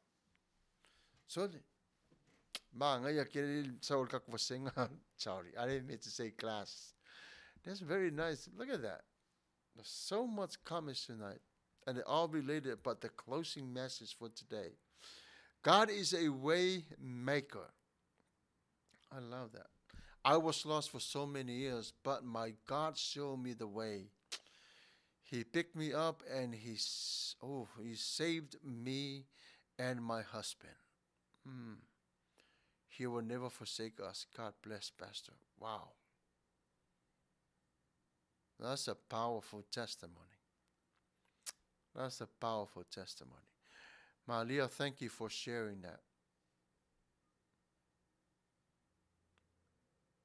So, sorry, I didn't mean to say class. That's very nice. Look at that. There's so much comments tonight. And they're all related, but the closing message for today. God is a way maker. I love that. I was lost for so many years, but my God showed me the way. He picked me up and he saved me and my husband. He will never forsake us. God bless, Pastor. Wow. That's a powerful testimony. That's a powerful testimony. Malia, thank you for sharing that.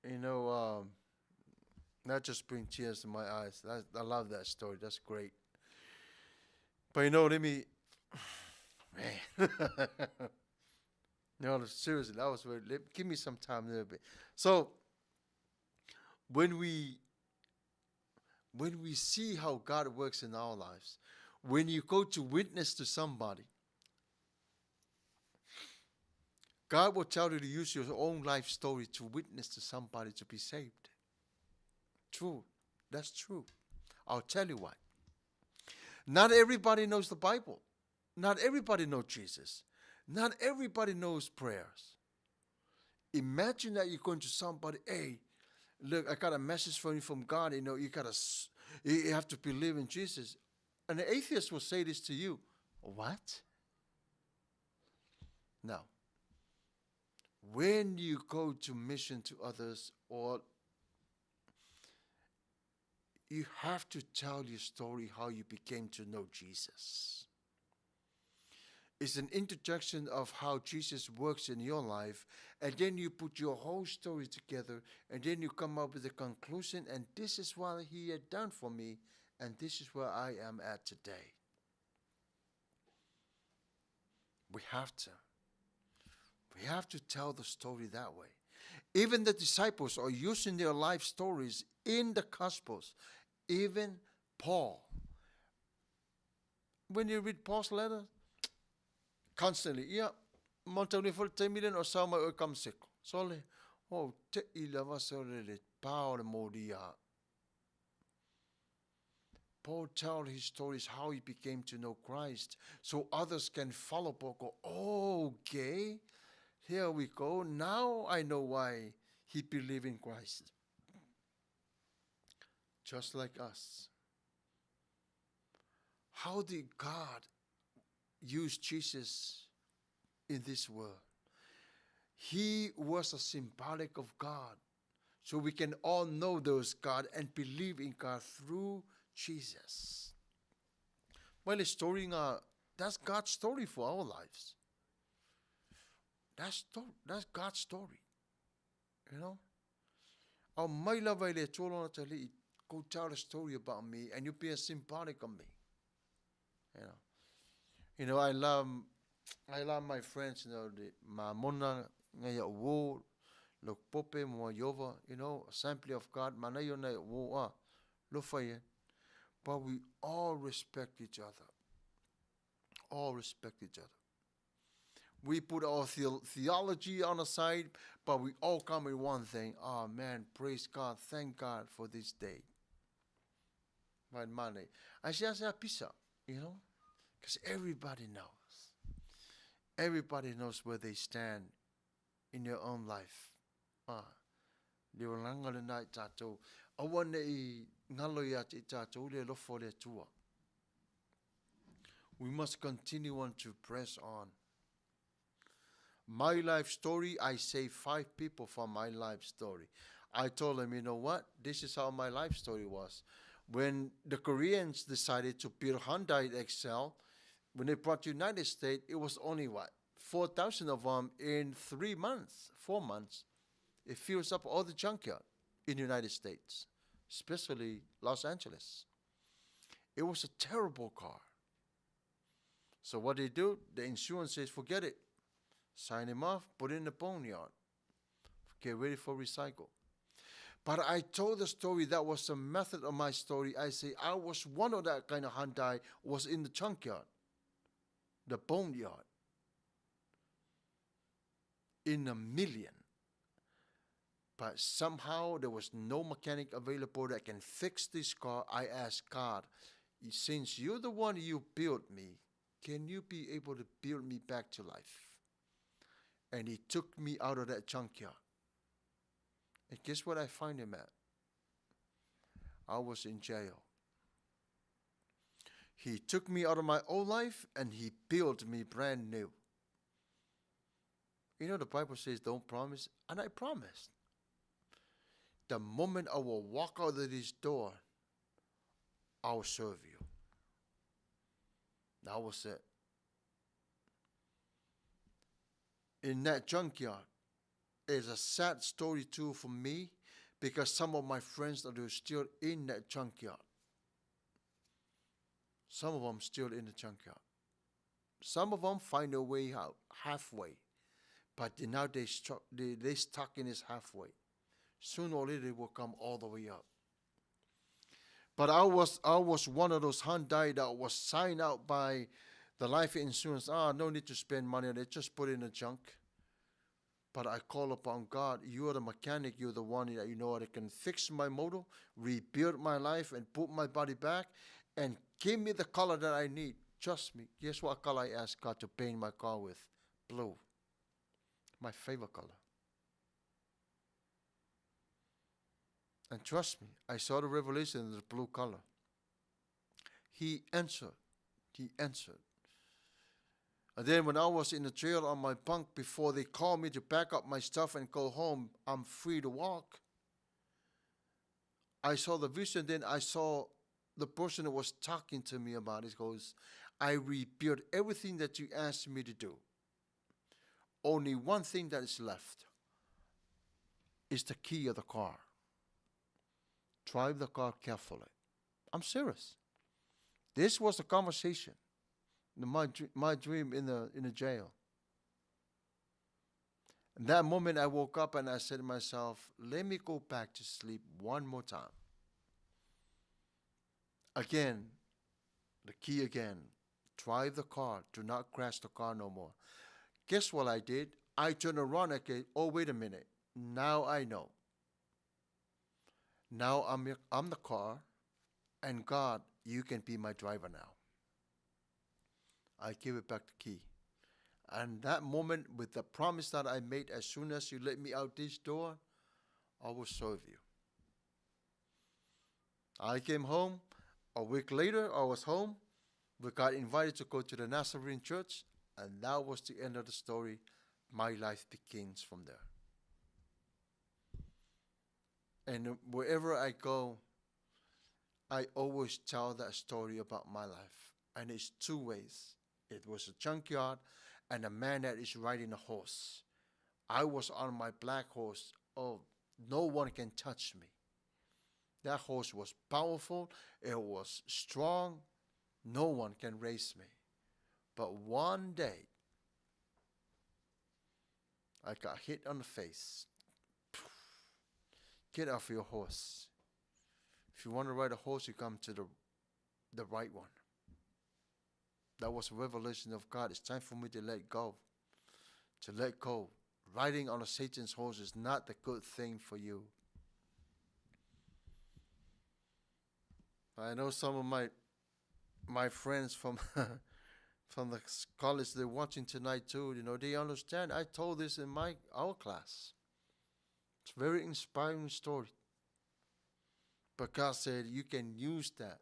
You know, that just brings tears to my eyes. I love that story. That's great. But you know, man. No, seriously, that was very. Give me some time a little bit. So, when we see how God works in our lives, when you go to witness to somebody, God will tell you to use your own life story to witness to somebody to be saved. True. That's true. I'll tell you why. Not everybody knows the Bible. Not everybody knows Jesus. Not everybody knows prayers. Imagine that you're going to somebody, hey, look, I got a message for you from God. You know, you have to believe in Jesus. And the atheist will say this to you. What? No. When you go to mission to others, or you have to tell your story how you became to know Jesus. It's an introduction of how Jesus works in your life, and then you put your whole story together, and then you come up with a conclusion, and this is what he had done for me, and this is where I am at today. We have to. We have to tell the story that way. Even the disciples are using their life stories in the Gospels. Even Paul. When you read Paul's letter, constantly, Montoni for 10 million or sama o kamseko. Sole, te ilava sole le Paul modia. Paul tells his stories how he became to know Christ, so others can follow Paul. Go, okay, here we go. Now I know why he believed in Christ. Just like us. How did God use Jesus in this world? He was a symbolic of God. So we can all know those God and believe in God through Jesus. Well, that's God's story for our lives. That's God's story. You know? Our my love go tell a story about me and you be a symbolic of me. You know, I love my friends, the Mamona ngaya wo lo pope mo yova, assembly of God, manayo na wo lo faye. But we all respect each other. All respect each other. We put our theology on the side, but we all come in one thing. Oh man, praise God, thank God for this day. My money. I say pizza, because everybody knows. Everybody knows where they stand in their own life. We must continue on to press on. My life story, I saved 5 people from my life story. I told them, you know what? This is how my life story was. When the Koreans decided to build Hyundai Excel, when they brought to the United States, it was only 4,000 of them in 4 months. It fills up all the junkyard in the United States, especially Los Angeles. It was a terrible car. So what they do, the insurance says, forget it. Sign him off, put it in the boneyard. Get ready for recycle. But I told the story, that was the method of my story. I say, I was one of that kind of Hyundai, was in the junkyard, the boneyard, in a million. But somehow there was no mechanic available that can fix this car. I asked God, since you're the one you built me, can you be able to build me back to life? And he took me out of that junkyard. And guess what I find him at? I was in jail. He took me out of my old life and he built me brand new. The Bible says don't promise, and I promised. The moment I will walk out of this door, I'll serve you. That was it. In that junkyard, it's a sad story too for me, because some of my friends are still in that junkyard. Some of them still in the junkyard. Some of them find their way out halfway, but now they stuck in this halfway. Sooner or later they will come all the way up. But I was one of those Hyundai that was signed out by the life insurance. No need to spend money on it, just put it in the junk. But I call upon God. You are the mechanic. You're the one that that can fix my motor, rebuild my life, and put my body back, and give me the color that I need. Trust me. Guess what color I asked God to paint my car with? Blue. My favorite color. And trust me, I saw the revelation in the blue color. He answered. He answered. And then when I was in the jail on my bunk, before they called me to pack up my stuff and go home, I'm free to walk. I saw the vision, then I saw the person that was talking to me about it goes, I rebuilt everything that you asked me to do. Only one thing that is left is the key of the car. Drive the car carefully. I'm serious. This was a conversation. My dream in the jail. And that moment I woke up and I said to myself, let me go back to sleep one more time. Again, the key again. Drive the car. Do not crash the car no more. Guess what I did? I turned around again. Oh, wait a minute. Now I know. Now I'm the car. And God, you can be my driver now. I give it back the key. And that moment, with the promise that I made, as soon as you let me out this door, I will serve you. I came home. A week later, I was home. We got invited to go to the Nazarene church, and that was the end of the story. My life begins from there. And wherever I go, I always tell that story about my life. And it's two ways. It was a junkyard and a man that is riding a horse. I was on my black horse. Oh, no one can touch me. That horse was powerful. It was strong. No one can race me. But one day, I got hit on the face. Get off your horse. If you want to ride a horse, you come to the right one. That was a revelation of God. It's time for me to let go. To let go. Riding on a Satan's horse is not the good thing for you. I know some of my friends from from the college, they're watching tonight too. You know, they understand. I told this in our class. It's a very inspiring story. But God said, you can use that.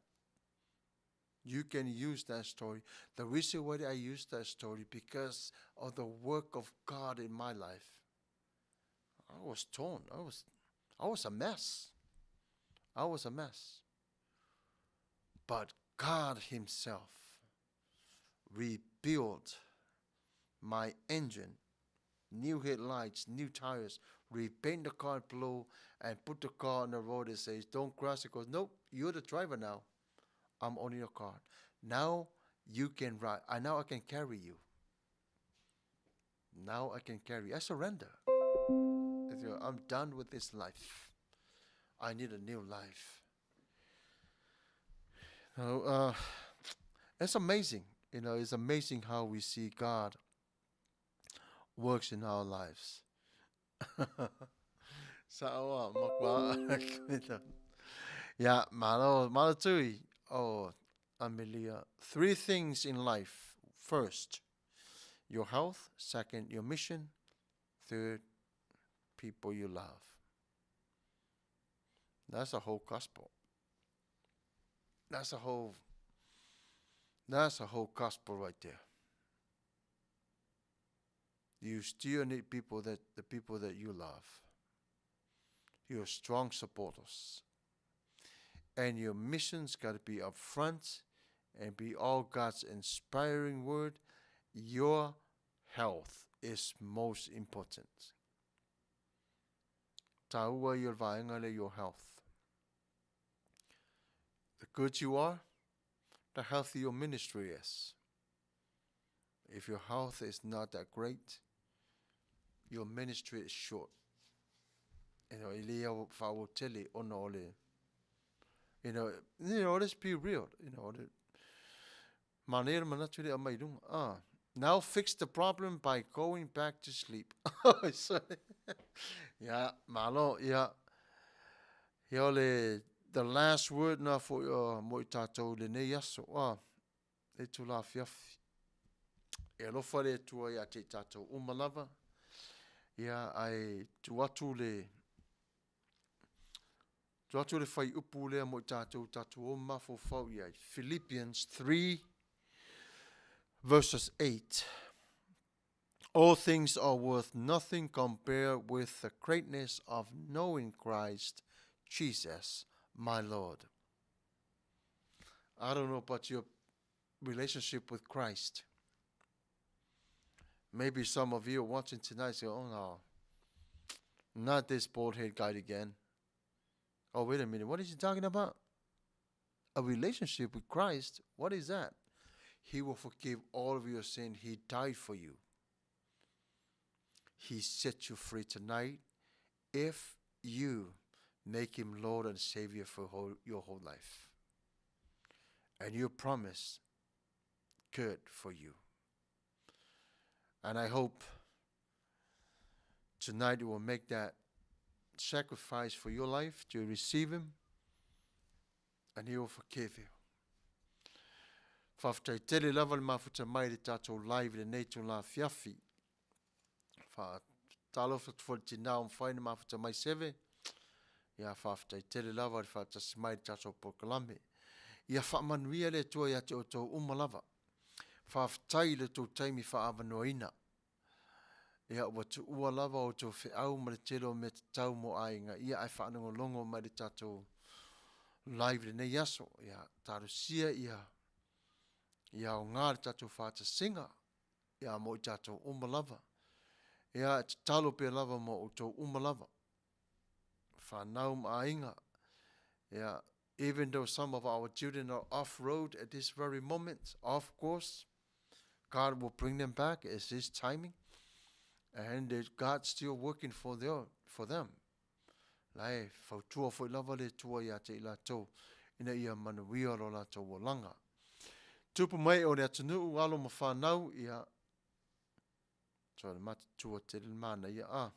You can use that story. The reason why I use that story, because of the work of God in my life. I was torn. I was a mess. I was a mess. But God himself rebuilt my engine, new headlights, new tires, repaint the car blue, and put the car on the road and says, don't crash. It goes, nope, you're the driver now. I'm only your car. Now you can ride. Now I can carry you. Now I can carry you. I surrender. I'm done with this life. I need a new life. It's amazing. You know, it's amazing how we see God works in our lives. Yeah, malo tui. Oh, Amelia. 3 things in life. First, your health. Second, your mission. Third, people you love. That's a whole gospel. That's a whole gospel right there. You still need the people that you love. Your strong supporters. And your mission's got to be up front and be all God's inspiring word. Your health is most important. Taua your vaingale your health. The good you are, the healthy your ministry is. If your health is not that great, your ministry is short. Let's be real. Now fix the problem by going back to sleep. Yeah, malo, yeah. The last word na for mo tatou le ne yaso. E tu la fiafi. E lo fare tu ya te tatou umalava. Yeah, I tuatu le fai upu le mo tatou uma fo fau ya. Philippians 3 verses 8. All things are worth nothing compared with the greatness of knowing Christ Jesus, my Lord. I don't know about your relationship with Christ. Maybe some of you are watching tonight say, oh no, not this bald head guy again. Oh, wait a minute, what is he talking about? A relationship with Christ? What is that? He will forgive all of your sin. He died for you. He set you free tonight if you make him Lord and Savior for your whole life. And you promise good for you. And I hope tonight you will make that sacrifice for your life to receive him, and he will forgive you. Whaftai tele lava le mafuta mai le tātou live le nei tō la fiafi. Wha talo whatwhati nao mwhaine mafuta mai seve. Ia whaftai tele lava le whatasi mai le tātou pokalame. Ia whamanuia le tua ia te o tō umalava. Whaftai le tō taimi whaavanoina. Ia ua tu ua lava o tō whiau ma le telo me te tau mo ainga. Ia ai whaanongo longo mai le tātou live le nei aso. Ia tarusia ia. Ia o ngā le tātou whāta singa. Ia mo i tātou umalava. Ia te talo pe lava mo o tō umalava. Whanau ma ainga. Ia, even though some of our children are off-road at this very moment, of course, God will bring them back as his timing. And God's still working for them. Lai, whautua fo lava le tua ia te ila tau. Ina ia manuia lo la tau walanga. Tupu mai o le atunu alo ma whanau ia. So le mata tua te le mana ia a.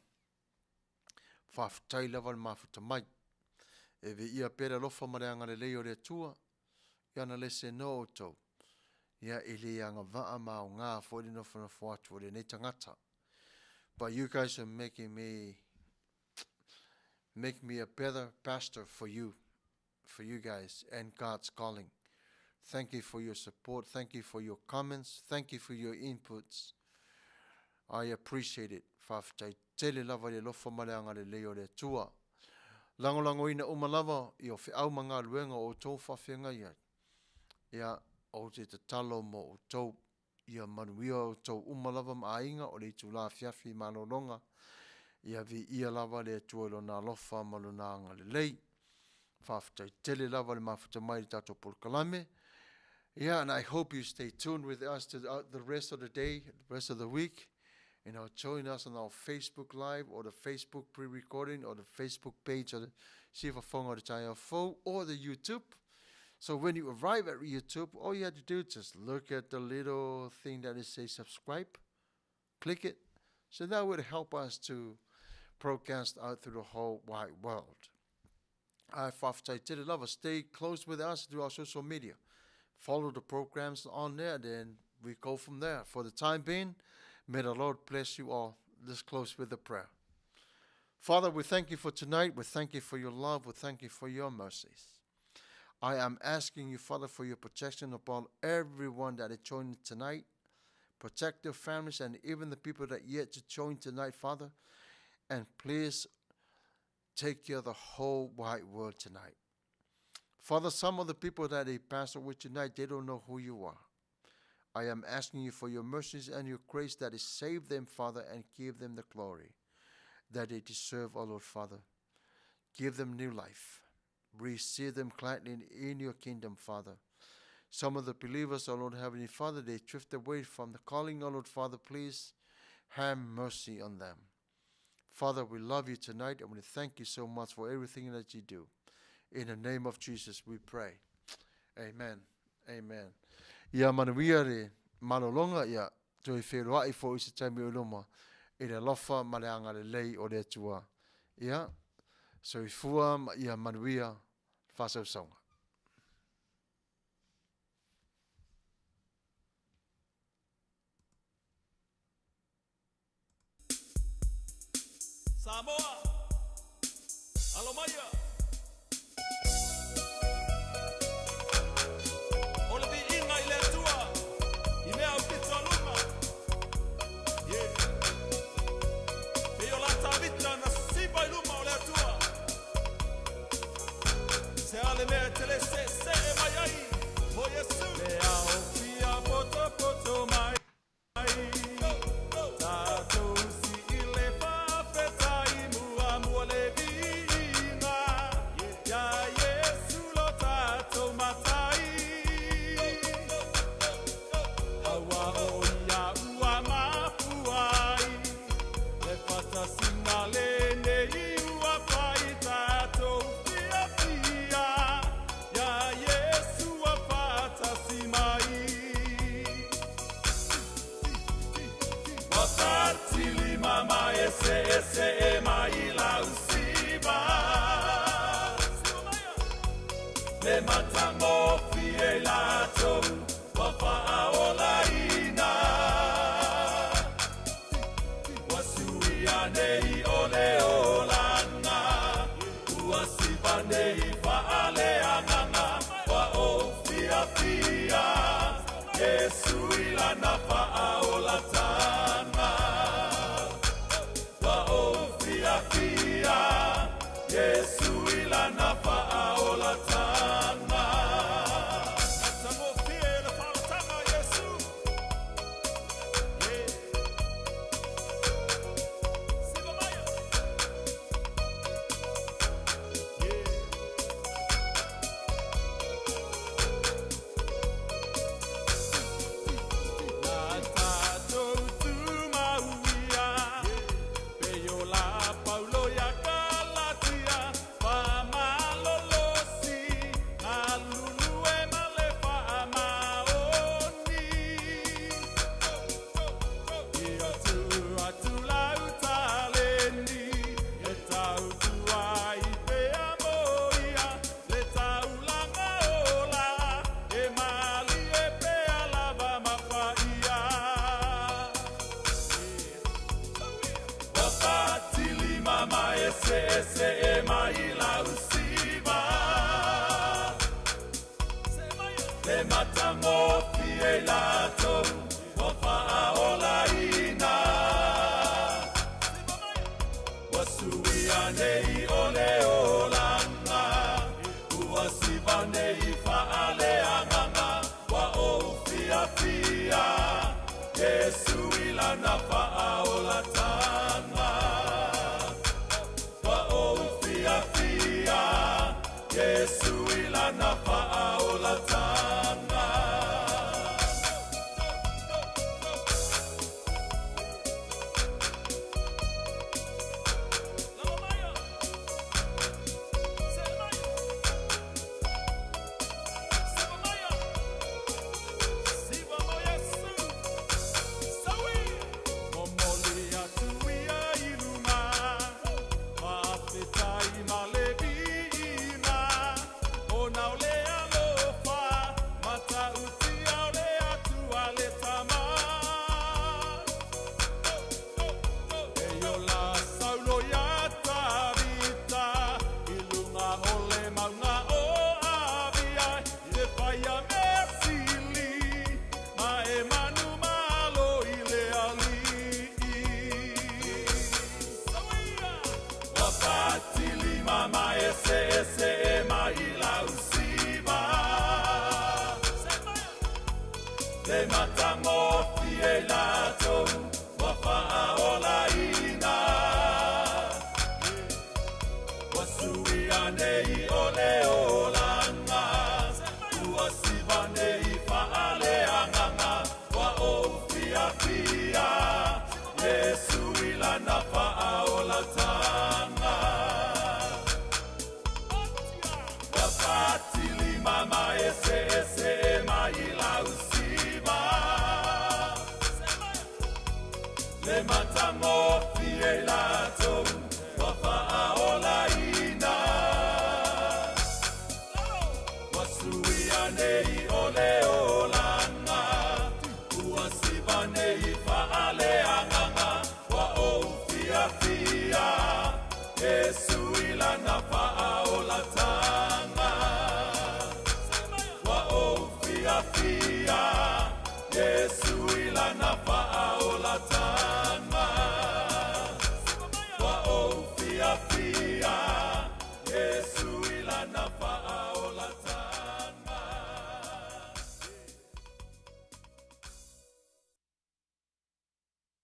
Whaftai lava le mafuta mai. E ve ia pera lofa mareanga le leo le tua. Ia na le se no o tau. Ia ili anga vaa ma o ngā fo le nofana fuatu o le nei tangata. But you guys are making me a better pastor for you guys and God's calling. Thank you for your support. Thank you for your comments. Thank you for your inputs. I appreciate it. Whaftai tele lava le lofa maleanga le leo le tua. Langolango ina umalava i o whiau manga luenga o tō whawhenga ia. Ia o te talo mo o tō ia manuia o tō umalava maainga o le tu la fiafi malolonga. Ia vi ia lava le tuolo na lofa malonanga le lei. Whaftai tele lava le mafuta mai le tato pulkalame. Yeah, and I hope you stay tuned with us to the rest of the day, the rest of the week. You know, join us on our Facebook Live or the Facebook pre-recording or the Facebook page or the Sifa Fong or the Chaya Fo or the YouTube. So when you arrive at YouTube, all you have to do is just look at the little thing that it says subscribe, click it. So that would help us to broadcast out through the whole wide world. Stay close with us through our social media. Follow the programs on there, then we go from there. For the time being, may the Lord bless you all. Let's close with a prayer. Father, we thank you for tonight. We thank you for your love. We thank you for your mercies. I am asking you, Father, for your protection upon everyone that is joining tonight. Protect their families and even the people that yet to join tonight, Father. And please take care of the whole wide world tonight. Father, some of the people that they pastor with tonight, they don't know who you are. I am asking you for your mercies and your grace that is save them, Father, and give them the glory that they deserve, O Lord, Father. Give them new life. Receive them gladly in your kingdom, Father. Some of the believers, O Lord, Heavenly Father, they drift away from the calling, O Lord, Father. Please have mercy on them. Father, we love you tonight, and we thank you so much for everything that you do. In the name of Jesus, we pray. Amen. Amen. Ia manuia re malolonga ia toi wheroa I fo isi taimi uloma I le lofa maleanga le lei o le atua. Ia, so I fua ia manuia whasau saunga. Samoa, Alomaya. nei ole olanga ua siva nei faale anganga wa o fia fia Yesu ilana faaola tanga wa o fia fia Yesu ilana faaola tanga Tamo fia la faaola tanga Yesu Ese e mai la usiva Le matango fie lato O faaola ina Wasuia nei ole olanga Ua siva nei faale anganga Wa o fia fia Yesu ilana faaola tanga Yesu ilana faaola tanga Ese e mai la usiva Le matango fie lato Wa faaola ina Wasuia nei ole olanga Ua siva nei faale anganga Wa o fia fia Yesu ilana faaola tanga Mama ese e mai la usiva Le matango fie lato Wa faaola ina Wasuia nei ole olanga Ua siva nei faale anganga Wa o fia fia Yesu ilana faaola tanga Fia, Yesu ilana fa